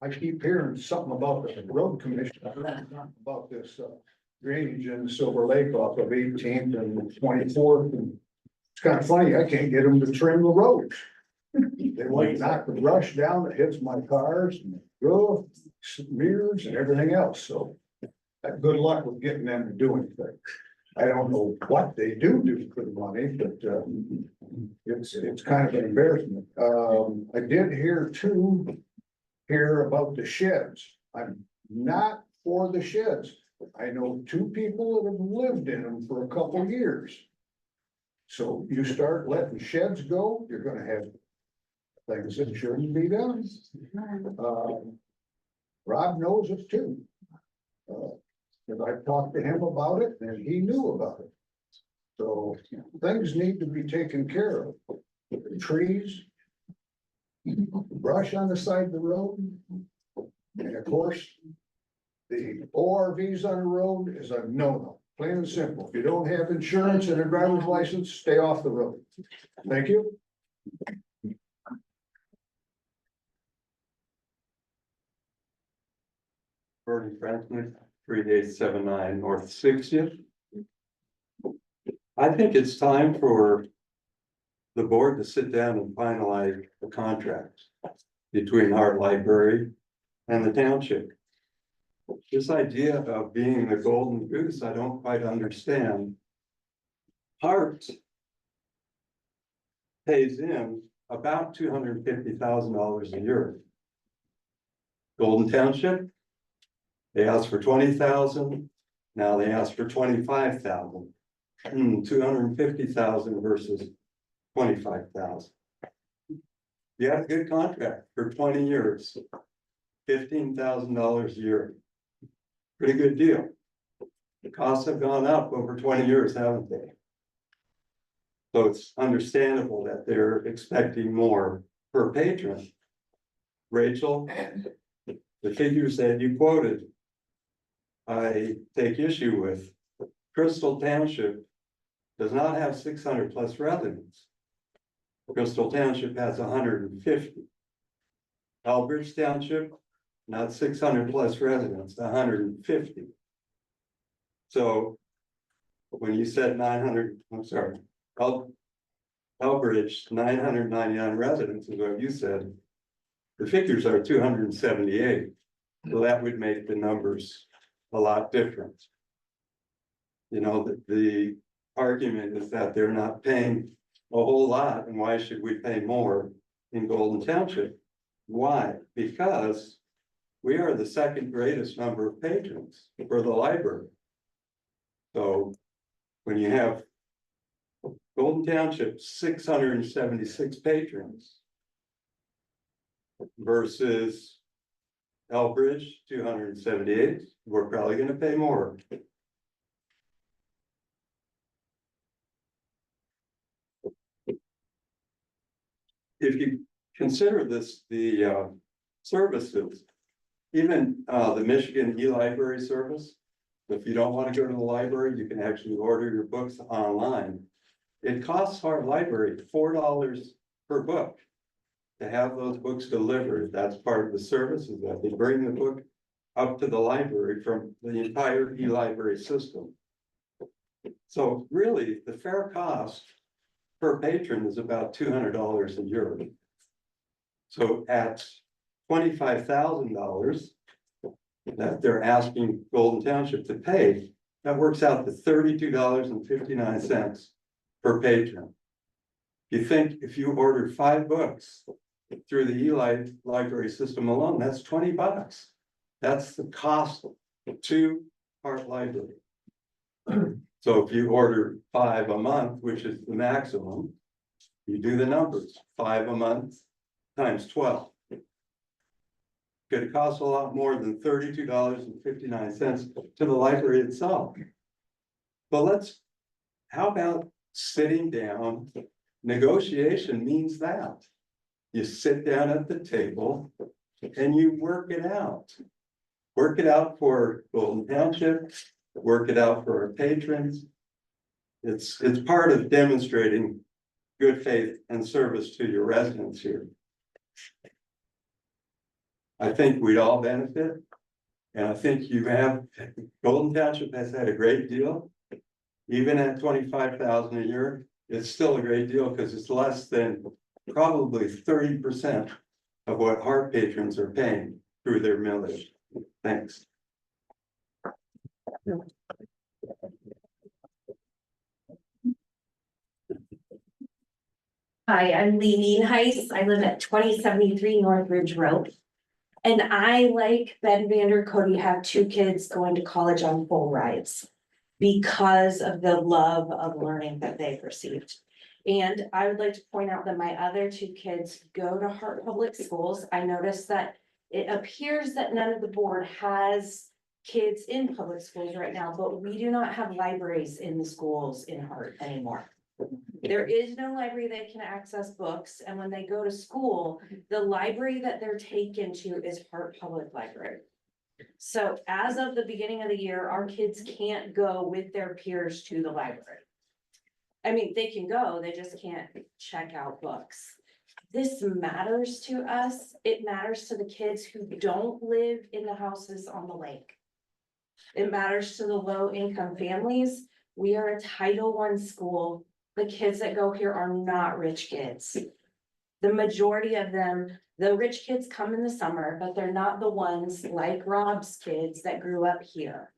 I keep hearing something about the road commission, about this drainage in Silver Lake off of 18th and 24th. And it's kind of funny, I can't get them to trim the roads. They want to knock the brush down that hits my cars and roof, Mears and everything else, so. Good luck with getting them to do anything. I don't know what they do for the money, but it's kind of an embarrassment. I did hear about the sheds. I'm not for the sheds. I know 2 people that have lived in them for a couple of years. So you start letting sheds go, you're gonna have things that shouldn't be done. Rob knows it too. And I talked to him about it and he knew about it. So things need to be taken care of. The trees, brush on the side of the road. And of course, the ORVs on the road is a no-no, plain and simple. If you don't have insurance and a driver's license, stay off the road. Thank you. Bernie Franklin, 3879 North 60th. I think it's time for the board to sit down and finalize the contract between Hart Library and the township. This idea of being the golden goose, I don't quite understand. Hart pays in about $250,000 a year. Golden Township, they asked for 20,000. Now they ask for 25,000. 250,000 versus 25,000. You have a good contract for 20 years, $15,000 a year. Pretty good deal. The costs have gone up over 20 years, haven't they? So it's understandable that they're expecting more per patron. Rachel, the figures that you quoted, I take issue with. Crystal Township does not have 600 plus residents. Crystal Township has 150. Elbridge Township, not 600 plus residents, 150. So when you said 900, I'm sorry, Elbridge, 999 residents is what you said. The figures are 278. So that would make the numbers a lot different. You know, the argument is that they're not paying a whole lot, and why should we pay more in Golden Township? Why? Because we are the second greatest number of patrons for the library. So when you have Golden Township, 676 patrons versus Elbridge, 278, we're probably gonna pay more. If you consider this, the services, even the Michigan e-library service, if you don't want to go to the library, you can actually order your books online. It costs our library $4 per book to have those books delivered. That's part of the service, is that they bring the book up to the library from the entire e-library system. So really, the fair cost per patron is about $200 a year. So at $25,000 that they're asking Golden Township to pay, that works out to $32.59 per patron. You think if you order 5 books through the e-library system alone, that's $20. That's the cost to our library. So if you order 5 a month, which is the maximum, you do the numbers, 5 a month times 12. Could cost a lot more than $32.59 to the library itself. But how about sitting down? Negotiation means that. You sit down at the table and you work it out. Work it out for Golden Township, work it out for our patrons. It's part of demonstrating good faith and service to your residents here. I think we'd all benefit. And I think Golden Township has had a great deal. Even at $25,000 a year, it's still a great deal because it's less than probably 30% of what our patrons are paying through their millage. Thanks. Hi, I'm Lee Nienhuis. I live at 2073 North Ridge Road. And I, like Ben Vander Cody, have 2 kids going to college on full rides because of the love of learning that they've received. And I would like to point out that my other 2 kids go to Hart Public Schools. I noticed that it appears that none of the board has kids in public schools right now, but we do not have libraries in the schools in Hart anymore. There is no library they can access books, and when they go to school, the library that they're taken to is Hart Public Library. So as of the beginning of the year, our kids can't go with their peers to the library. I mean, they can go, they just can't check out books. This matters to us. It matters to the kids who don't live in the houses on the lake. It matters to the low-income families. We are a Title I school. The kids that go here are not rich kids. The majority of them, the rich kids come in the summer, but they're not the ones like Rob's kids that grew up here.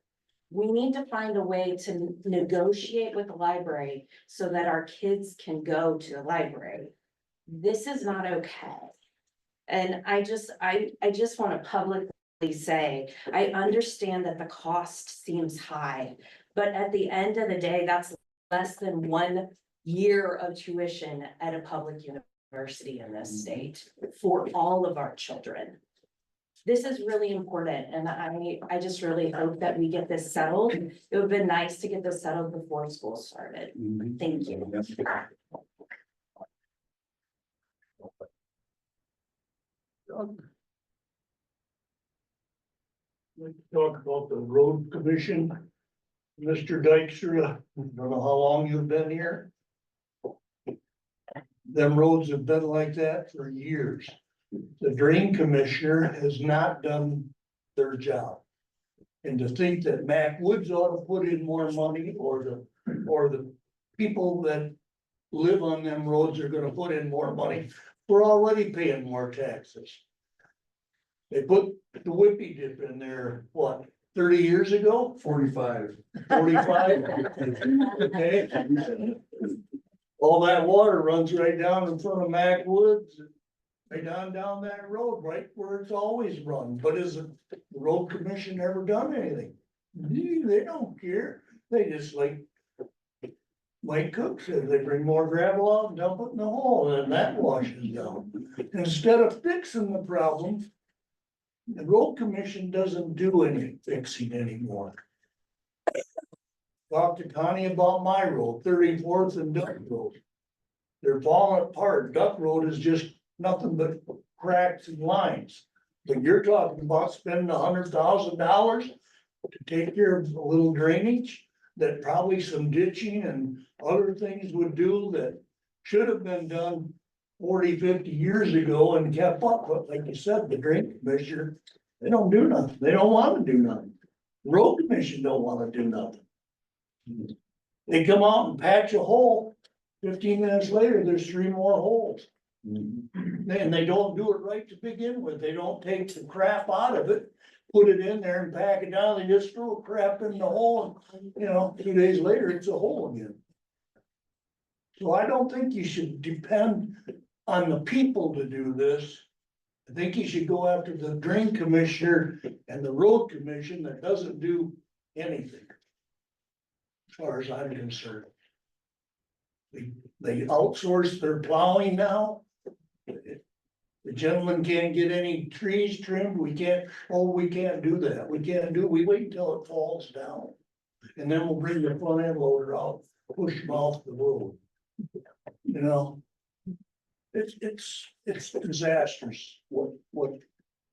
We need to find a way to negotiate with the library so that our kids can go to the library. This is not okay. And I just want to publicly say, I understand that the cost seems high, but at the end of the day, that's less than 1 year of tuition at a public university in this state for all of our children. This is really important, and I just really hope that we get this settled. It would have been nice to get this settled before school started. Thank you. Let's talk about the road commission. Mr. Dykstra, I don't know how long you've been here. Them roads have been like that for years. The drain commissioner has not done their job. And to think that Mac Woods ought to put in more money, or the people that live on them roads are gonna put in more money, we're already paying more taxes. They put the whippy dip in there, what, 30 years ago? 45. 45? Okay. All that water runs right down in front of Mac Woods. Right down that road, right where it's always run, but is the road commission ever done anything? They don't care, they just like. Mike Cook said, they bring more gravel out and dump it in the hole, and that washes down. Instead of fixing the problem. The road commission doesn't do any fixing anymore. Talked to Connie about my road, 34th and Duck Road. They're falling apart, Duck Road is just nothing but cracks and lines. But you're talking about spending $100,000 to take care of a little drainage, that probably some ditching and other things would do that should have been done 40, 50 years ago and kept up, but like you said, the drain commissioner, they don't do nothing, they don't wanna do nothing. Road commission don't wanna do nothing. They come out and patch a hole, 15 minutes later, there's 3 more holes. And they don't do it right to begin with, they don't take the crap out of it, put it in there and pack it down, they just throw crap in the hole, and, 2 days later, it's a hole again. So I don't think you should depend on the people to do this. I think you should go after the drain commissioner and the road commission that doesn't do anything. As far as I'm concerned. They outsource their plowing now. The gentleman can't get any trees trimmed, we can't do that, we wait until it falls down. And then we'll bring the front end loader out, push them off the road. It's disastrous what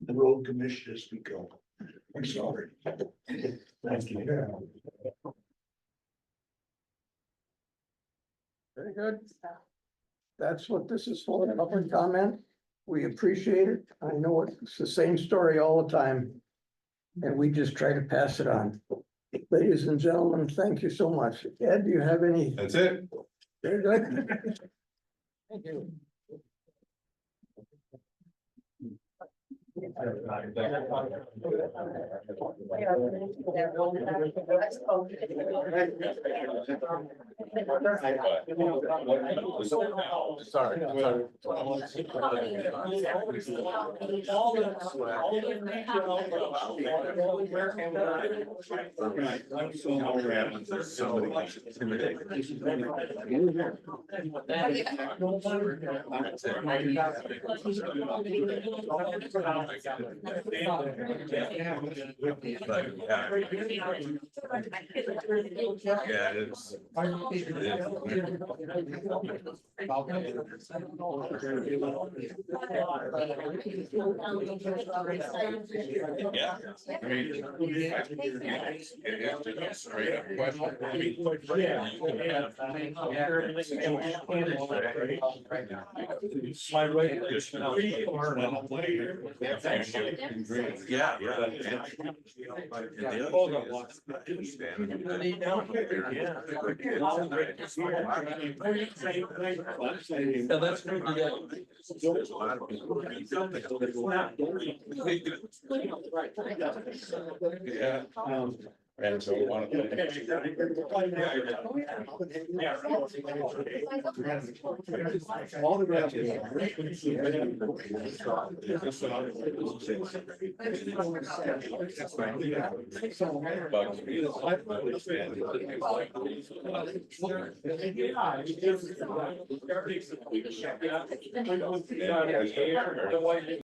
the road commission has become. I'm sorry. Thank you. Very good. That's what this is for, public comment. We appreciate it. I know it's the same story all the time. And we just try to pass it on. Ladies and gentlemen, thank you so much. Ed, do you have any? That's it. Very good. Thank you. Yeah. And so one of